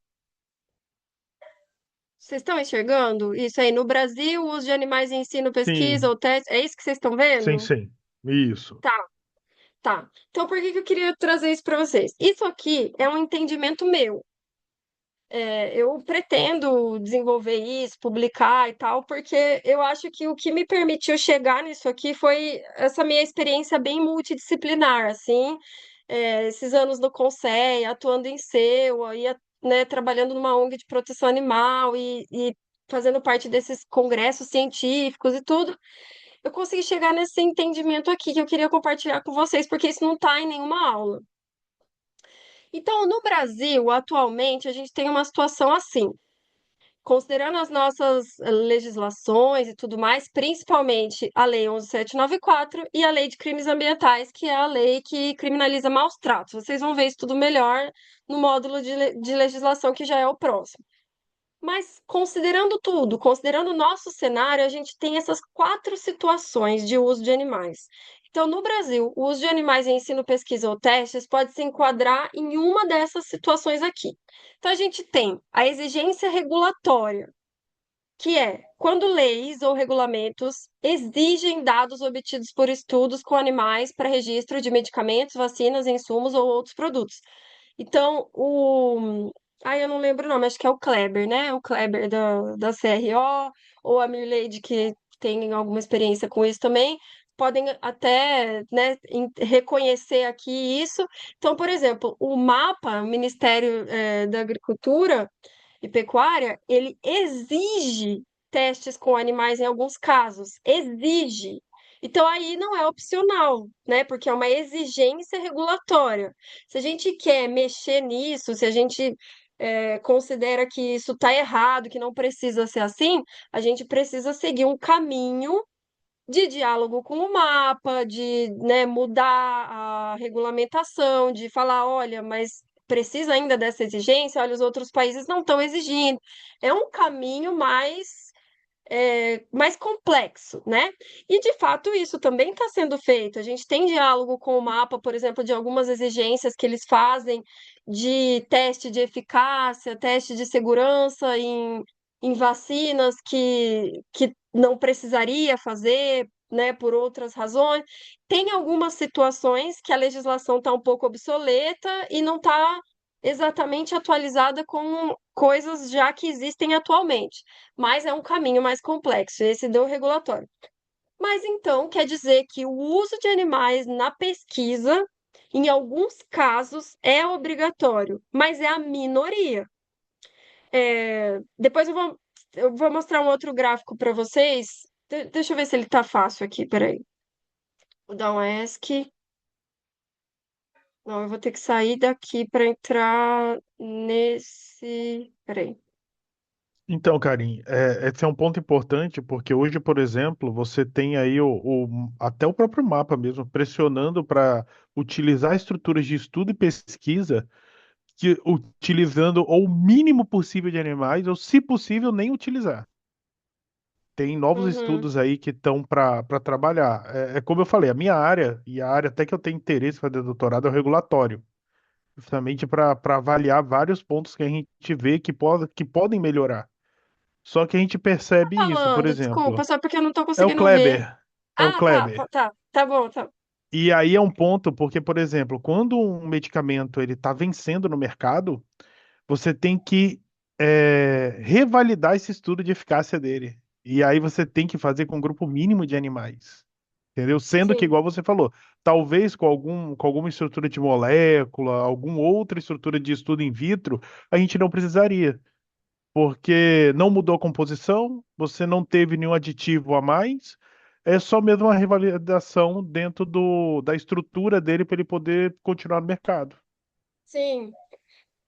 Vocês estão enxergando? Isso aí. No Brasil, o uso de animais em ensino, pesquisa Sim, ou teste. É isso que vocês estão sim, vendo? sim. Isso. Tá, tá. Então, por que que eu queria trazer isso para vocês? Isso aqui é um entendimento meu. Eu pretendo desenvolver isso, publicar e tal, porque eu acho que o que me permitiu chegar nisso aqui foi essa minha experiência bem multidisciplinar, assim, esses anos no Conselho, atuando em SEU, né, trabalhando numa ONG de proteção animal e fazendo parte desses congressos científicos e tudo, eu consegui chegar nesse entendimento aqui que eu queria compartilhar com vocês, porque isso não está em nenhuma aula. Então, no Brasil, atualmente, a gente tem uma situação assim. Considerando as nossas legislações e tudo mais, principalmente a Lei 11.794 e a Lei de Crimes Ambientais, que é a lei que criminaliza maus tratos. Vocês vão ver isso tudo melhor no módulo de legislação, que já é o próximo. Mas considerando tudo, considerando o nosso cenário, a gente tem essas quatro situações de uso de animais. Então, no Brasil, o uso de animais em ensino, pesquisa ou testes pode se enquadrar em uma dessas situações aqui. Então, a gente tem a exigência regulatória, que é quando leis ou regulamentos exigem dados obtidos por estudos com animais para registro de medicamentos, vacinas, insumos ou outros produtos. Então, eu não lembro o nome, acho que é o Kleber, né? O Kleber da CRO, ou a Mirleide, que tem alguma experiência com isso também, podem até, né, reconhecer aqui isso. Então, por exemplo, o MAPA, o Ministério, da Agricultura e Pecuária, ele exige testes com animais em alguns casos, exige. Então aí não é opcional, né? Porque é uma exigência regulatória. Se a gente quer mexer nisso, se a gente considera que isso está errado, que não precisa ser assim, a gente precisa seguir um caminho de diálogo com o mapa, de, né, mudar a regulamentação, de falar, olha, mas precisa ainda dessa exigência, olha, os outros países não estão exigindo. É um caminho mais complexo, né? E de fato isso também está sendo feito. A gente tem diálogo com o mapa, por exemplo, de algumas exigências que eles fazem de teste de eficácia, teste de segurança em vacinas que não precisaria fazer, né, por outras razões. Tem algumas situações que a legislação está um pouco obsoleta e não está exatamente atualizada com coisas já que existem atualmente, mas é um caminho mais complexo, esse do regulatório. Mas então quer dizer que o uso de animais na pesquisa, em alguns casos, é obrigatório, mas é a minoria. Depois eu vou mostrar um outro gráfico para vocês. Deixa eu ver se ele tá fácil aqui, peraí. Vou dar um ESC. Não, eu vou ter que sair daqui para entrar nesse. Peraí. Então, Karim, esse é um ponto importante porque hoje, por exemplo, você tem aí até o próprio mapa mesmo pressionando para utilizar estruturas de estudo e pesquisa utilizando o mínimo possível de animais, ou se possível, nem utilizar. Tem novos Uhum. estudos aí que estão para trabalhar. É como eu falei, a minha área, e a área até que eu tenho interesse em fazer doutorado, é o regulatório. Justamente para avaliar vários pontos que a gente vê que podem melhorar. Só que a gente percebe isso, por Falando, desculpa, exemplo, só porque eu não tô é o conseguindo ver. Kleber. É o Ah, tá, Kleber. tá bom, tá. E aí é um ponto, porque, por exemplo, quando um medicamento ele está vencendo no mercado, você tem que revalidar esse estudo de eficácia dele. E aí você tem que fazer com um grupo mínimo de animais. Entendeu? Sendo que, Sim, igual você falou, talvez com alguma estrutura de molécula, alguma outra estrutura de estudo in vitro, a gente não precisaria. Porque não mudou a composição, você não teve nenhum aditivo a mais, é só mesmo uma revalidação dentro da estrutura dele para ele poder continuar no mercado. sim.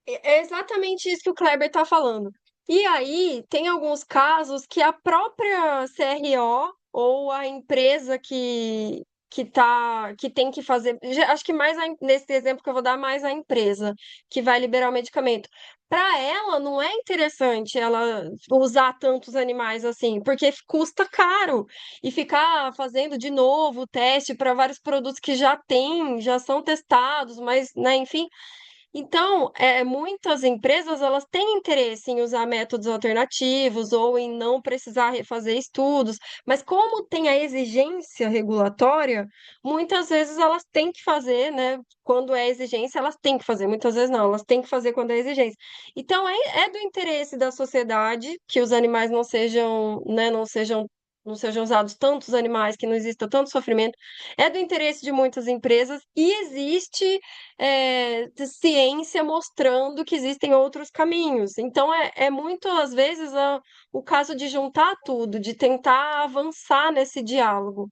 É exatamente isso que o Kleber tá falando. E aí, tem alguns casos que a própria CRO ou a empresa que tem que fazer, acho que mais nesse exemplo que eu vou dar, mais a empresa que vai liberar o medicamento. Para ela, não é interessante ela usar tantos animais assim, porque custa caro. E ficar fazendo de novo o teste para vários produtos que já tem, já são testados, mas, né, enfim. Então, muitas empresas elas têm interesse em usar métodos alternativos ou em não precisar refazer estudos, mas como tem a exigência regulatória, muitas vezes elas têm que fazer, né? Quando é exigência, elas têm que fazer, muitas vezes não, elas têm que fazer quando é exigência. Então, é do interesse da sociedade que os animais não sejam, né, não sejam usados tantos animais, que não exista tanto sofrimento, é do interesse de muitas empresas e existe de ciência mostrando que existem outros caminhos. Então, é muito, às vezes, o caso de juntar tudo, de tentar avançar nesse diálogo.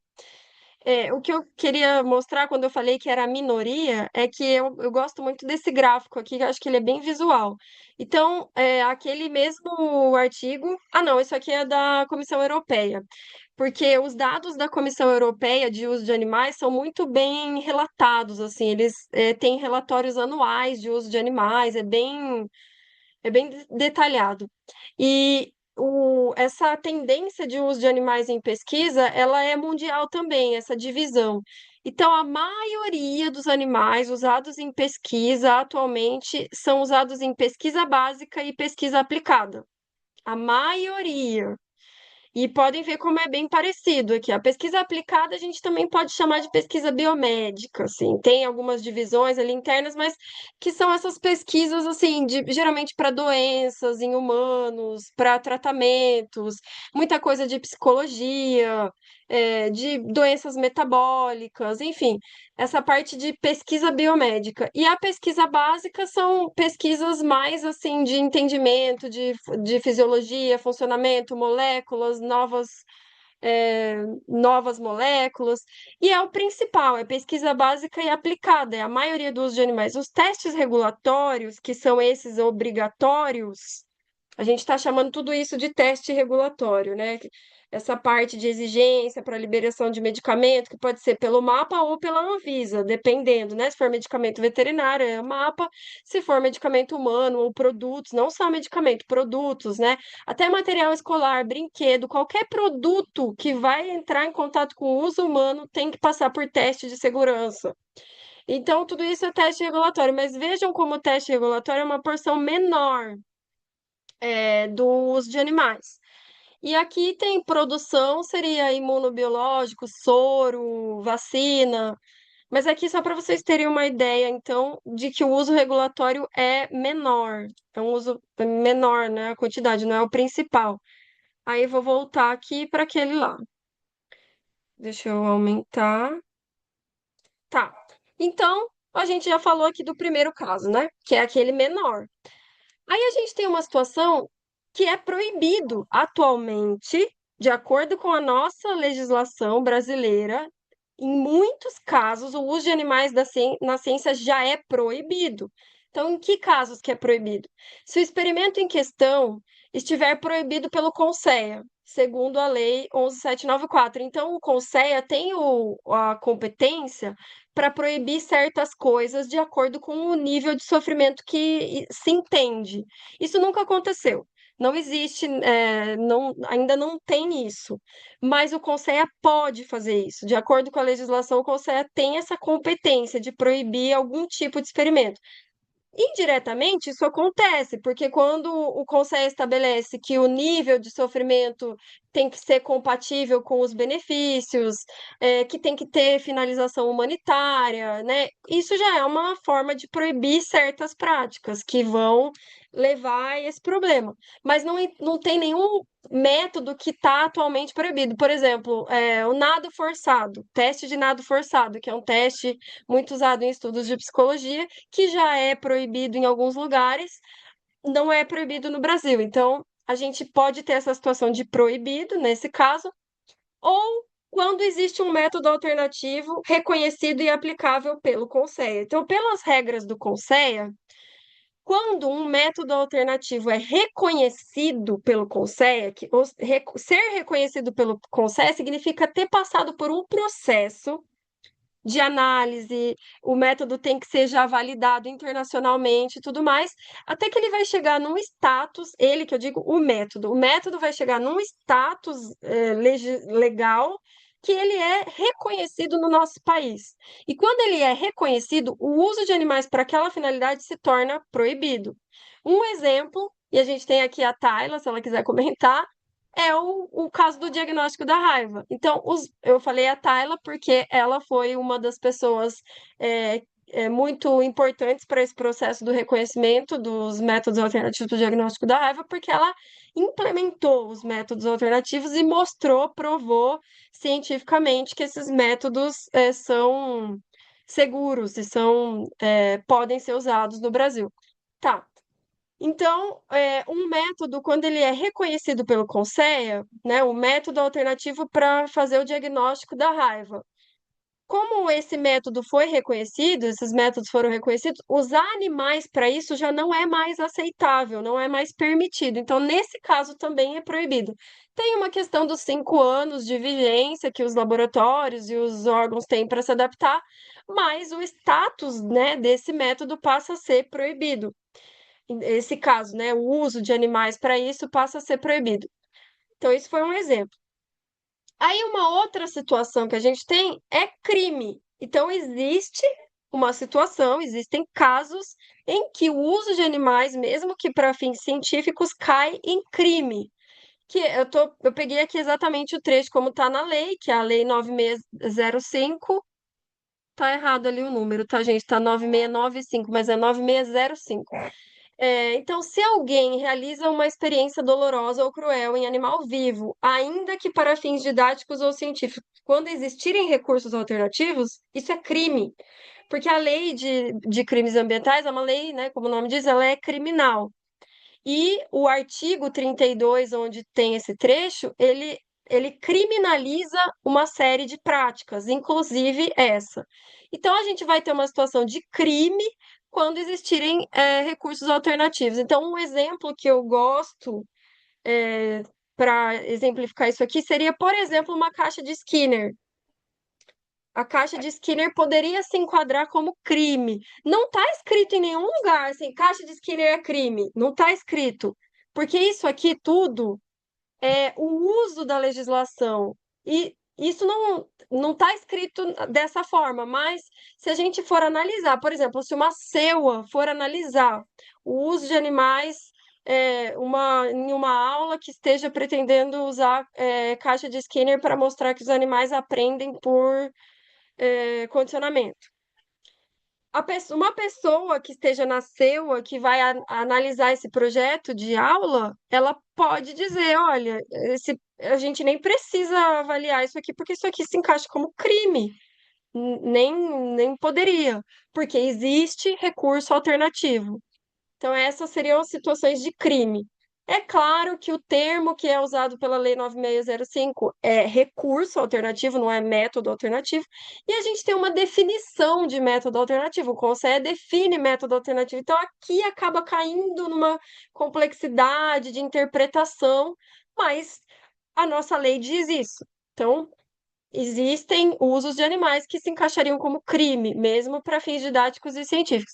O que eu queria mostrar quando eu falei que era a minoria é que eu gosto muito desse gráfico aqui, que eu acho que ele é bem visual. Então, aquele mesmo artigo. Ah, não, isso aqui é da Comissão Europeia, porque os dados da Comissão Europeia de uso de animais são muito bem relatados, assim, eles têm relatórios anuais de uso de animais, é bem detalhado. E essa tendência de uso de animais em pesquisa, ela é mundial também, essa divisão. Então, a maioria dos animais usados em pesquisa atualmente são usados em pesquisa básica e pesquisa aplicada. A maioria. E podem ver como é bem parecido aqui. A pesquisa aplicada a gente também pode chamar de pesquisa biomédica, assim. Tem algumas divisões ali internas, mas que são essas pesquisas, assim, geralmente para doenças em humanos, para tratamentos, muita coisa de psicologia, de doenças metabólicas, enfim, essa parte de pesquisa biomédica. E a pesquisa básica são pesquisas mais, assim, de entendimento de fisiologia, funcionamento, moléculas, novas moléculas, e é o principal, é pesquisa básica e aplicada, é a maioria do uso de animais. Os testes regulatórios, que são esses obrigatórios, a gente está chamando tudo isso de teste regulatório, né? Essa parte de exigência para liberação de medicamento, que pode ser pelo mapa ou pela Anvisa, dependendo, né? Se for medicamento veterinário, é o mapa, se for medicamento humano ou produtos, não só medicamento, produtos, né? Até material escolar, brinquedo, qualquer produto que vai entrar em contato com o uso humano tem que passar por teste de segurança. Então, tudo isso é teste regulatório, mas vejam como o teste regulatório é uma porção menor do uso de animais. E aqui tem produção, seria imunobiológico, soro, vacina, mas aqui só para vocês terem uma ideia, então, de que o uso regulatório é menor, é um uso menor, né? A quantidade não é o principal. Aí vou voltar aqui para aquele lá. Deixa eu aumentar. Tá. Então, a gente já falou aqui do primeiro caso, né? Que é aquele menor. Aí a gente tem uma situação que é proibido atualmente, de acordo com a nossa legislação brasileira, em muitos casos o uso de animais na ciência já é proibido. Então, em que casos que é proibido? Se o experimento em questão estiver proibido pelo CONSEA, segundo a Lei 11.794. Então, o CONSEA tem a competência para proibir certas coisas de acordo com o nível de sofrimento que se entende. Isso nunca aconteceu. Não existe, ainda não tem isso. Mas o CONSEA pode fazer isso. De acordo com a legislação, o CONSEA tem essa competência de proibir algum tipo de experimento. Indiretamente, isso acontece, porque quando o Conselho estabelece que o nível de sofrimento tem que ser compatível com os benefícios, que tem que ter finalização humanitária, né? Isso já é uma forma de proibir certas práticas que vão levar a esse problema. Mas não tem nenhum método que está atualmente proibido. Por exemplo, o nado forçado, teste de nado forçado, que é um teste muito usado em estudos de psicologia, que já é proibido em alguns lugares, não é proibido no Brasil. Então, a gente pode ter essa situação de proibido, nesse caso, ou quando existe um método alternativo reconhecido e aplicável pelo CONSEA. Então, pelas regras do CONSEA, Quando um método alternativo é reconhecido pelo CONSEA, ser reconhecido pelo CONSEA significa ter passado por um processo de análise, o método tem que ser já validado internacionalmente e tudo mais, até que ele vai chegar num status, ele que eu digo, o método vai chegar num status legal que ele é reconhecido no nosso país. E quando ele é reconhecido, o uso de animais para aquela finalidade se torna proibido. Um exemplo, e a gente tem aqui a Tayla, se ela quiser comentar, é o caso do diagnóstico da raiva. Então, eu falei a Tayla porque ela foi uma das pessoas muito importantes para esse processo do reconhecimento dos métodos alternativos do diagnóstico da raiva, porque ela implementou os métodos alternativos e mostrou, provou cientificamente que esses métodos são seguros e podem ser usados no Brasil. Tá. Então, um método, quando ele é reconhecido pelo CONSEA, né, o método alternativo para fazer o diagnóstico da raiva. Como esse método foi reconhecido, esses métodos foram reconhecidos, usar animais para isso já não é mais aceitável, não é mais permitido. Então, nesse caso, também é proibido. Tem uma questão dos 5 anos de vigência que os laboratórios e os órgãos têm para se adaptar, mas o status, né, desse método passa a ser proibido. Esse caso, né, o uso de animais para isso passa a ser proibido. Então, isso foi um exemplo. Aí, uma outra situação que a gente tem é crime. Então, existe uma situação, existem casos em que o uso de animais, mesmo que para fins científicos, cai em crime. Que eu peguei aqui exatamente o trecho como está na lei, que é a Lei 9605. Tá errado ali o número, tá, gente? Tá 9695, mas é 9605. Então, se alguém realiza uma experiência dolorosa ou cruel em animal vivo, ainda que para fins didáticos ou científicos, quando existirem recursos alternativos, isso é crime. Porque a lei de crimes ambientais é uma lei, né, como o nome diz, ela é criminal. E o artigo 32, onde tem esse trecho, ele criminaliza uma série de práticas, inclusive essa. Então, a gente vai ter uma situação de crime quando existirem recursos alternativos. Então, um exemplo que eu gosto para exemplificar isso aqui seria, por exemplo, uma caixa de Skinner. A caixa de Skinner poderia se enquadrar como crime. Não está escrito em nenhum lugar assim, caixa de Skinner é crime. Não está escrito. Porque isso aqui tudo é o uso da legislação. E isso não está escrito dessa forma, mas se a gente for analisar, por exemplo, se uma CEUA for analisar o uso de animais em uma aula que esteja pretendendo usar caixa de Skinner para mostrar que os animais aprendem por condicionamento. Uma pessoa que esteja na CEUA, que vai analisar esse projeto de aula, ela pode dizer, olha, a gente nem precisa avaliar isso aqui, porque isso aqui se encaixa como crime. Nem poderia, porque existe recurso alternativo. Então, essas seriam situações de crime. É claro que o termo que é usado pela Lei 9605 é recurso alternativo, não é método alternativo, e a gente tem uma definição de método alternativo. O CONSEA define método alternativo. Então, aqui acaba caindo numa complexidade de interpretação, mas a nossa lei diz isso. Então, existem usos de animais que se encaixariam como crime, mesmo para fins didáticos e científicos.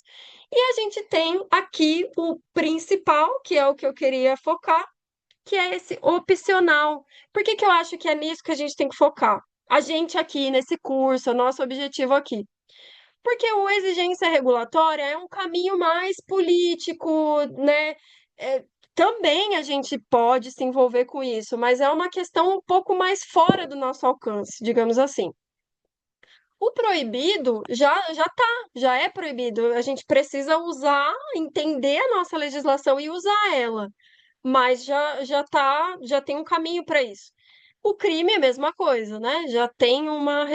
E a gente tem aqui o principal, que é o que eu queria focar, que é esse opcional. Por que que eu acho que é nisso que a gente tem que focar? A gente aqui nesse curso, o nosso objetivo aqui. Porque o exigência regulatória é um caminho mais político, né? Também a gente pode se envolver com isso, mas é uma questão um pouco mais fora do nosso alcance, digamos assim. O proibido já é proibido. A gente precisa usar, entender a nossa legislação e usar ela, mas já tem um caminho para isso. O crime é a mesma coisa, né? Já tem uma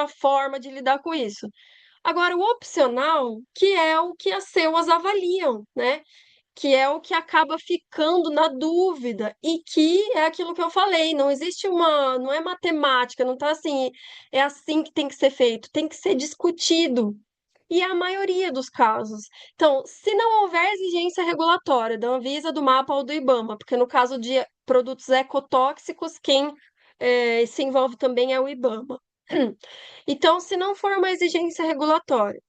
forma de lidar com isso. Agora, o opcional, que é o que as CEUAs avaliam, né? Que é o que acaba ficando na dúvida e que é aquilo que eu falei, não é matemática, não tá assim, é assim que tem que ser feito, tem que ser discutido. e é a maioria dos casos. Então, se não houver exigência regulatória da Anvisa, do MAPA ou do IBAMA, porque no caso de produtos ecotóxicos, quem se envolve também é o IBAMA. Então, se não for uma exigência regulatória,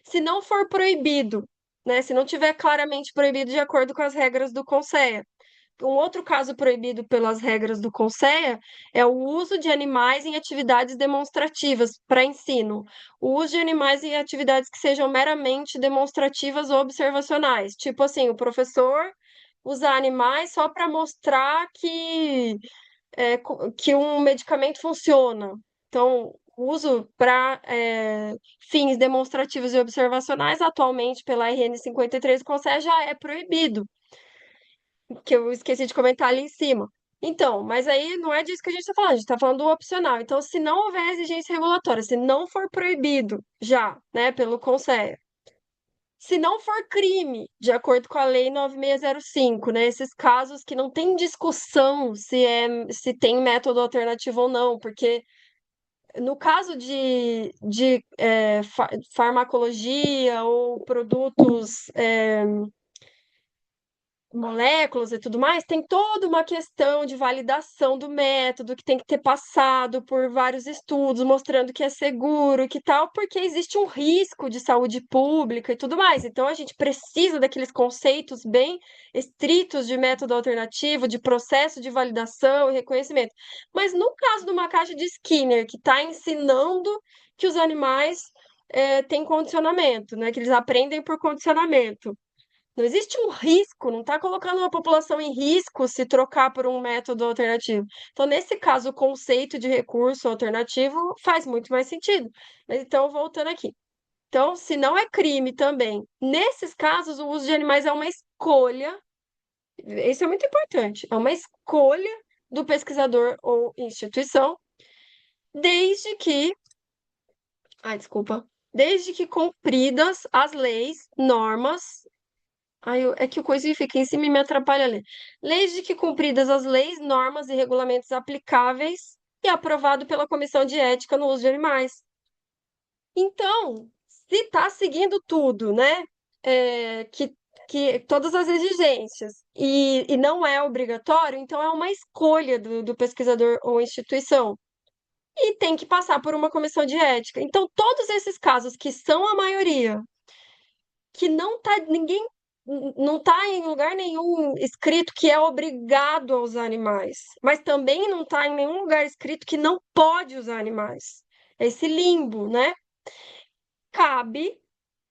se não for proibido, né, se não tiver claramente proibido de acordo com as regras do Conceia. Um outro caso proibido pelas regras do Conceia é o uso de animais em atividades demonstrativas para ensino. O uso de animais em atividades que sejam meramente demonstrativas ou observacionais. Tipo assim, o professor usar animais só para mostrar que um medicamento funciona. Então, o uso para fins demonstrativos e observacionais, atualmente pela RN 53 do Conselho, já é proibido, que eu esqueci de comentar ali em cima. Então, mas aí não é disso que a gente está falando, a gente está falando do opcional. Então, se não houver exigência regulatória, se não for proibido já, né, pelo Conselho, se não for crime, de acordo com a Lei 9605, né? Esses casos que não tem discussão se tem método alternativo ou não, porque no caso de farmacologia ou produtos moléculas e tudo mais, tem toda uma questão de validação do método que tem que ter passado por vários estudos mostrando que é seguro, que tal, porque existe um risco de saúde pública e tudo mais. Então a gente precisa daqueles conceitos bem estritos de método alternativo, de processo de validação e reconhecimento. Mas no caso de uma caixa de Skinner que está ensinando que os animais têm condicionamento, né? Que eles aprendem por condicionamento. Não existe um risco, não está colocando uma população em risco se trocar por um método alternativo. Então, nesse caso, o conceito de recurso alternativo faz muito mais sentido. Mas então, voltando aqui. Então, se não é crime também, nesses casos, o uso de animais é uma escolha. Isso é muito importante. É uma escolha do pesquisador ou instituição, desde que. Ai, desculpa. Desde que cumpridas as leis, normas. É que o coisa fica em cima e me atrapalha a ler. Leis de que cumpridas as leis, normas e regulamentos aplicáveis e aprovado pela Comissão de Ética no uso de animais. Então, se está seguindo tudo, né? Que todas as exigências e não é obrigatório, então é uma escolha do pesquisador ou instituição. E tem que passar por uma comissão de ética. Então, todos esses casos que são a maioria que ninguém não está em lugar nenhum escrito que é obrigado a usar animais, mas também não está em nenhum lugar escrito que não pode usar animais. Esse limbo, né? Cabe,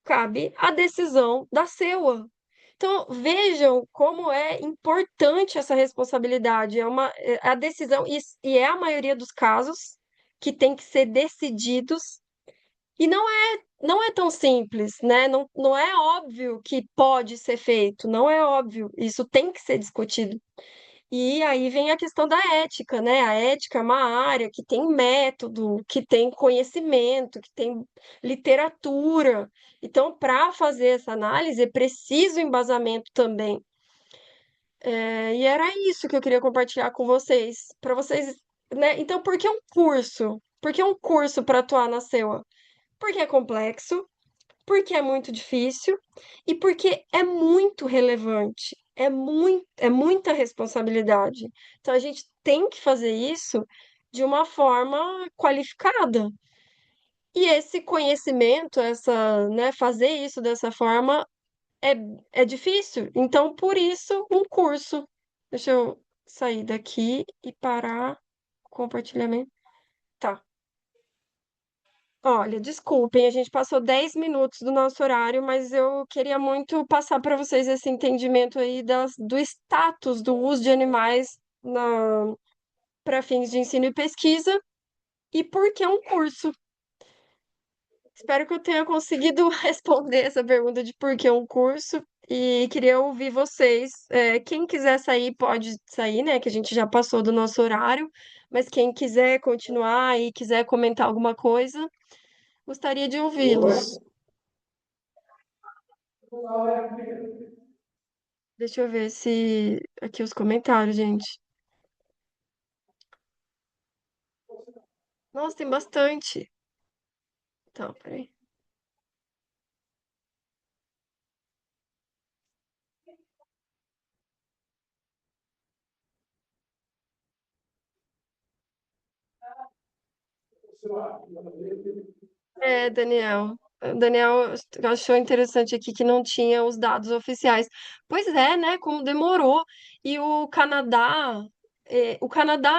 cabe a decisão da CEUA. Então, vejam como é importante essa responsabilidade. É a decisão, e é a maioria dos casos que tem que ser decididos e não é tão simples, né? Não é óbvio que pode ser feito, não é óbvio. Isso tem que ser discutido. E aí vem a questão da ética, né? A ética é uma área que tem método, que tem conhecimento, que tem literatura. Então, para fazer essa análise, é preciso embasamento também. E era isso que eu queria compartilhar com vocês, para vocês, né? Então, por que um curso? Por que um curso para atuar na CEUA? Porque é complexo, porque é muito difícil e porque é muito relevante. É muita responsabilidade. Então a gente tem que fazer isso de uma forma qualificada. E esse conhecimento, né, fazer isso dessa forma é, é difícil. Então, por isso, um curso. Deixa eu sair daqui e parar o compartilhamento. Tá. Olha, desculpem, a gente passou 10 minutos do nosso horário, mas eu queria muito passar para vocês esse entendimento aí do status do uso de animais para fins de ensino e pesquisa e por que um curso. Espero que eu tenha conseguido responder essa pergunta de por que um curso e queria ouvir vocês. Quem quiser sair, pode sair, né? Que a gente já passou do nosso horário, mas quem quiser continuar e quiser comentar alguma coisa, gostaria de ouvi-los. Deixa eu ver se aqui os comentários, gente. Nossa, tem bastante. Então, peraí. Daniel. O Daniel achou interessante aqui que não tinha os dados oficiais. Pois é, né? Como demorou. E o Canadá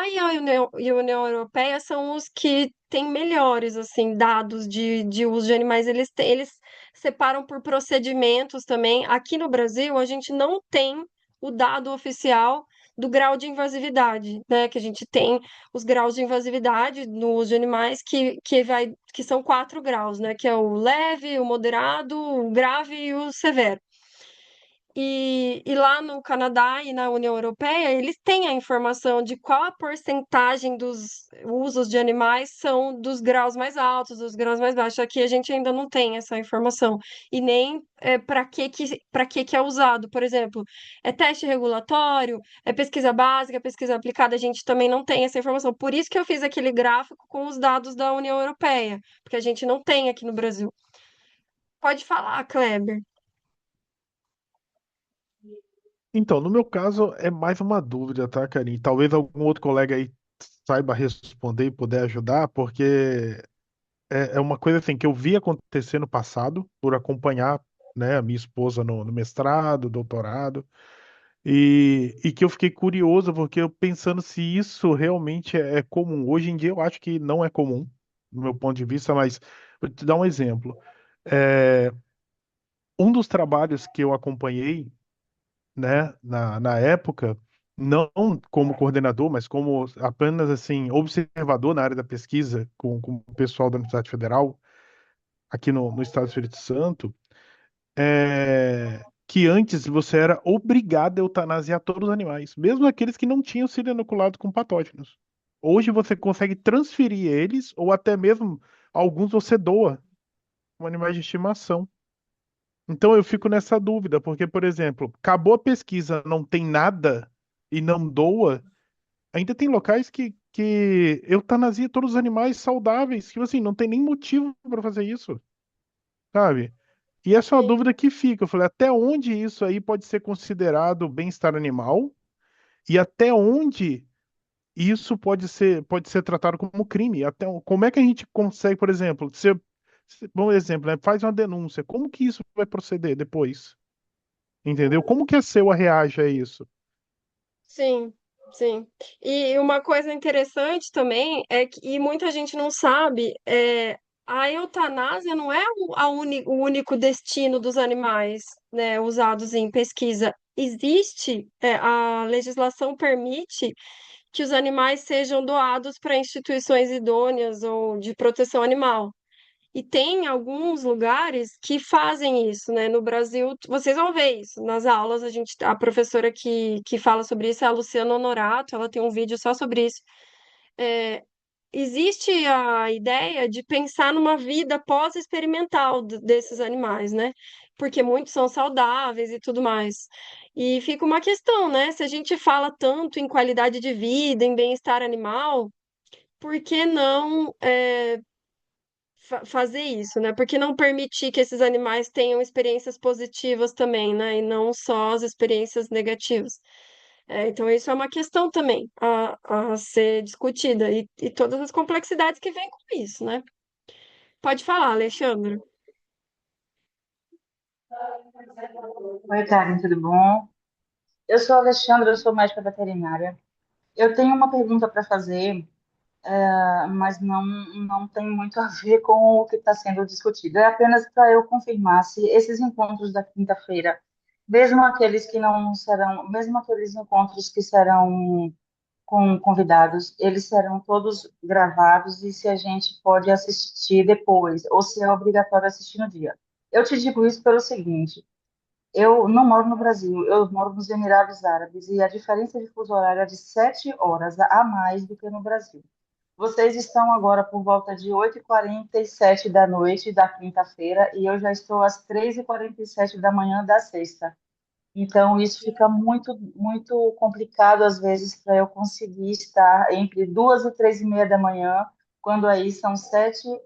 e a União Europeia são os que têm melhores, assim, dados de uso de animais. Eles separam por procedimentos também. Aqui no Brasil, a gente não tem o dado oficial do grau de invasividade, né? Que a gente tem os graus de invasividade no uso de animais que são 4 graus, né? Que é o leve, o moderado, o grave e o severo. E lá no Canadá e na União Europeia, eles têm a informação de qual a porcentagem dos usos de animais são dos graus mais altos, dos graus mais baixos. Aqui a gente ainda não tem essa informação. E nem para que é usado. Por exemplo, é teste regulatório, é pesquisa básica, é pesquisa aplicada, a gente também não tem essa informação. Por isso que eu fiz aquele gráfico com os dados da União Europeia, porque a gente não tem aqui no Brasil. Pode falar, Kleber. Então, no meu caso, é mais uma dúvida, tá, Karine? Talvez algum outro colega aí saiba responder e puder ajudar, porque é uma coisa assim que eu vi acontecer no passado, por acompanhar, né, a minha esposa no mestrado, doutorado, e que eu fiquei curioso, porque eu pensando se isso realmente é comum. Hoje em dia eu acho que não é comum, do meu ponto de vista, mas vou te dar um exemplo. É, um dos trabalhos que eu acompanhei, né, na época, não como coordenador, mas como apenas assim observador na área da pesquisa com o pessoal da Universidade Federal aqui no Estado do Espírito Santo, que antes você era obrigado a eutanasiar todos os animais, mesmo aqueles que não tinham sido inoculados com patógenos. Hoje você consegue transferir eles, ou até mesmo alguns você doa como animais de estimação. Então eu fico nessa dúvida, porque, por exemplo, acabou a pesquisa, não tem nada e não doa, ainda tem locais que eutanasia todos os animais saudáveis, que assim, não tem nem motivo para fazer isso, sabe? E essa é uma Sim. dúvida que fica. Eu falei, até onde isso aí pode ser considerado bem-estar animal e até onde isso pode ser tratado como crime? Como é que a gente consegue, por exemplo, bom exemplo, né, faz uma denúncia, como que isso vai proceder depois? Entendeu? Como que a SEUA reage a isso? Sim, sim. E uma coisa interessante também e muita gente não sabe, a eutanásia não é o único destino dos animais, né, usados em pesquisa. A legislação permite que os animais sejam doados para instituições idôneas ou de proteção animal. E tem alguns lugares que fazem isso, né? No Brasil, vocês vão ver isso nas aulas. A professora que fala sobre isso é a Luciana Honorato, ela tem um vídeo só sobre isso. É, existe a ideia de pensar numa vida pós-experimental desses animais, né? Porque muitos são saudáveis e tudo mais. E fica uma questão, né? Se a gente fala tanto em qualidade de vida, em bem-estar animal, por que não fazer isso, né? Por que não permitir que esses animais tenham experiências positivas também, né? E não só as experiências negativas. Então, isso é uma questão também a ser discutida e todas as complexidades que vêm com isso, né? Pode falar, Alexandre. Oi, Karen, tudo bom? Eu sou a Alexandra, eu sou médica veterinária. Eu tenho uma pergunta para fazer, mas não tem muito a ver com o que está sendo discutido. É apenas para eu confirmar se esses encontros da quinta-feira, mesmo aqueles que não serão, mesmo aqueles encontros que serão com convidados, eles serão todos gravados e se a gente pode assistir depois, ou se é obrigatório assistir no dia. Eu te digo isso pelo seguinte. Eu não moro no Brasil, eu moro nos Emirados Árabes e a diferença de fuso horário é de 7 horas a mais do que no Brasil. Vocês estão agora por volta de 8h47 da noite da quinta-feira e eu já estou às 3h47 da manhã da sexta. Então, isso fica muito, muito complicado às vezes para eu conseguir estar entre 2h e 3h30 da manhã, quando aí são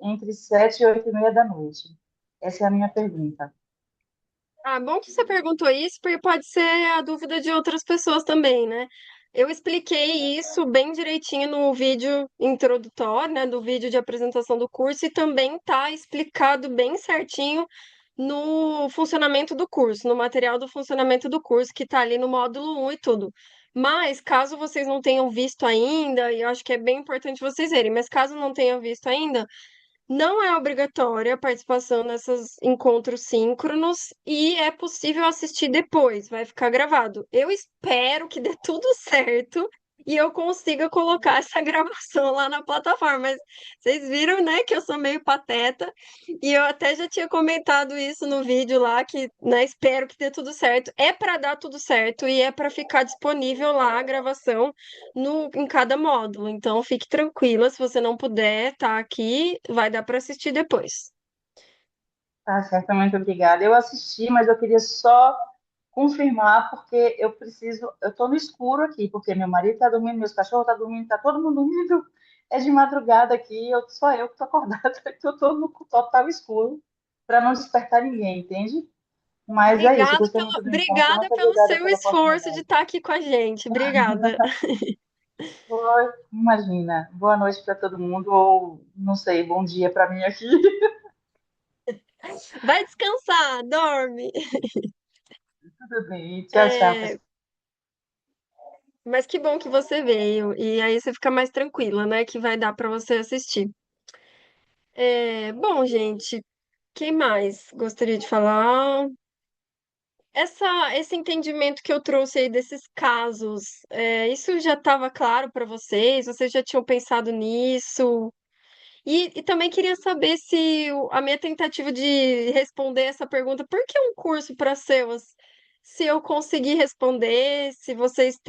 entre 7h e 8h30 da noite. Essa é a minha pergunta. Ah, bom que você perguntou isso, porque pode ser a dúvida de outras pessoas também, né? Eu expliquei isso bem direitinho no vídeo introdutório, né, do vídeo de apresentação do curso, e também está explicado bem certinho no funcionamento do curso, no material do funcionamento do curso, que está ali no módulo 1 e tudo. Mas, caso vocês não tenham visto ainda, e eu acho que é bem importante vocês verem, mas caso não tenham visto ainda, não é obrigatória a participação nesses encontros síncronos e é possível assistir depois, vai ficar gravado. Eu espero que dê tudo certo e eu consiga colocar essa gravação lá na plataforma. Mas vocês viram, né, que eu sou meio pateta e eu até já tinha comentado isso no vídeo lá que, né, espero que dê tudo certo. É para dar tudo certo e é para ficar disponível lá a gravação no, em cada módulo. Então, fique tranquila, se você não puder estar aqui, vai dar para assistir depois. Tá, certamente, obrigada. Eu assisti, mas eu queria só confirmar, porque eu preciso, eu estou no escuro aqui, porque meu marido está dormindo, meus cachorros estão dormindo, está todo mundo dormindo. É de madrugada aqui, só eu que estou acordada, então eu estou no total escuro, para não despertar ninguém, entende? Mas é isso, eu gostei muito do encontro, Obrigada muito pelo obrigada seu pela esforço de oportunidade. estar aqui com a gente. Obrigada. Oi, imagina, boa noite para todo mundo, ou não sei, bom dia para mim aqui. Vai descansar, dorme. Tudo bem, tchau, tchau, É, pessoal. mas que bom que você veio. E aí você fica mais tranquila, né? Que vai dar para você assistir. Bom, gente, quem mais gostaria de falar? Esse entendimento que eu trouxe aí desses casos, isso já estava claro para vocês? Vocês já tinham pensado nisso? E também queria saber se a minha tentativa de responder essa pergunta, por que um curso para SEOs? Se eu conseguir responder, se vocês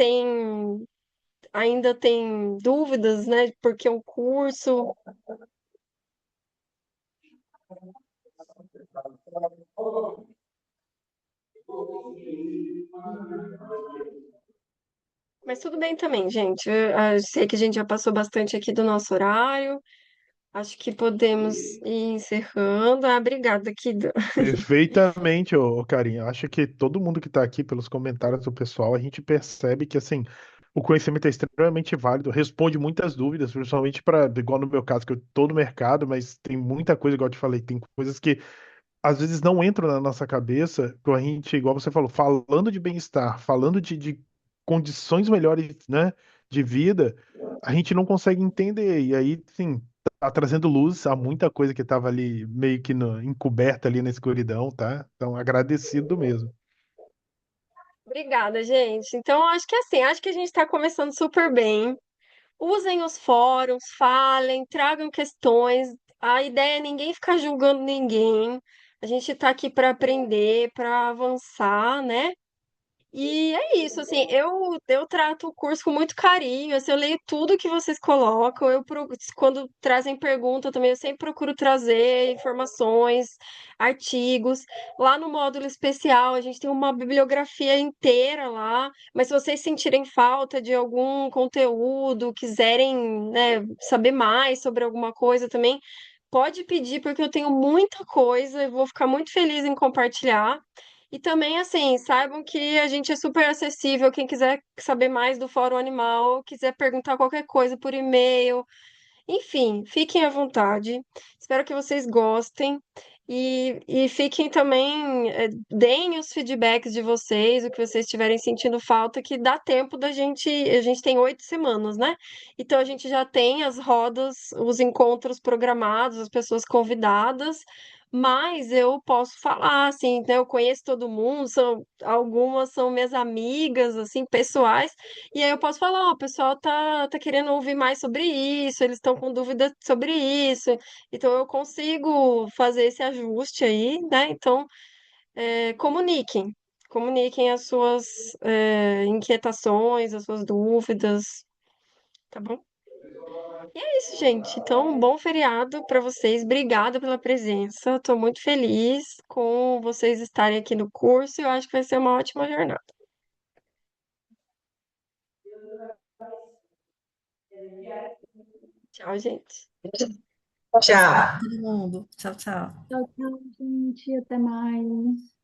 ainda têm dúvidas, né? Por que um curso? Mas tudo bem também, gente. Eu sei que a gente já passou bastante aqui do nosso horário. Acho que podemos ir encerrando. Ah, obrigada, Kido. Perfeitamente, ô Carinha. Acho que todo mundo que está aqui, pelos comentários do pessoal, a gente percebe que assim, o conhecimento é extremamente válido, responde muitas dúvidas, principalmente para, igual no meu caso, que eu estou no mercado, mas tem muita coisa, igual eu te falei, tem coisas que às vezes não entram na nossa cabeça, que a gente, igual você falou, falando de bem-estar, falando de condições melhores, né, de vida, a gente não consegue entender. E aí, sim, tá trazendo luz a muita coisa que estava ali meio que encoberta ali na escuridão, tá? Então, agradecido mesmo. Obrigada, gente. Então, acho que assim, acho que a gente está começando super bem. Usem os fóruns, falem, tragam questões. A ideia é ninguém ficar julgando ninguém. A gente está aqui para aprender, para avançar, né? E é isso, assim, eu trato o curso com muito carinho, assim, eu leio tudo que vocês colocam, quando trazem pergunta também, eu sempre procuro trazer informações, artigos. Lá no módulo especial, a gente tem uma bibliografia inteira lá, mas se vocês sentirem falta de algum conteúdo, quiserem, né, saber mais sobre alguma coisa também, pode pedir, porque eu tenho muita coisa e vou ficar muito feliz em compartilhar. E também, assim, saibam que a gente é super acessível. Quem quiser saber mais do Fórum Animal, quiser perguntar qualquer coisa por e-mail, enfim, fiquem à vontade. Espero que vocês gostem. E fiquem também, deem os feedbacks de vocês, o que vocês estiverem sentindo falta, que dá tempo da gente. A gente tem 8 semanas, né? Então a gente já tem as rodas, os encontros programados, as pessoas convidadas. Mas eu posso falar, assim, né? Eu conheço todo mundo, algumas são minhas amigas, assim, pessoais. E aí eu posso falar, ó, o pessoal tá querendo ouvir mais sobre isso, eles estão com dúvida sobre isso, então eu consigo fazer esse ajuste aí, né? Então, comuniquem as suas inquietações, as suas dúvidas, tá bom? E é isso, gente. Então, um bom feriado para vocês. Obrigada pela presença. Estou muito feliz com vocês estarem aqui no curso. Eu acho que vai ser uma ótima jornada. Tchau, gente. Tchau. Todo mundo. Tchau, tchau. Tchau, tchau, gente. Até mais.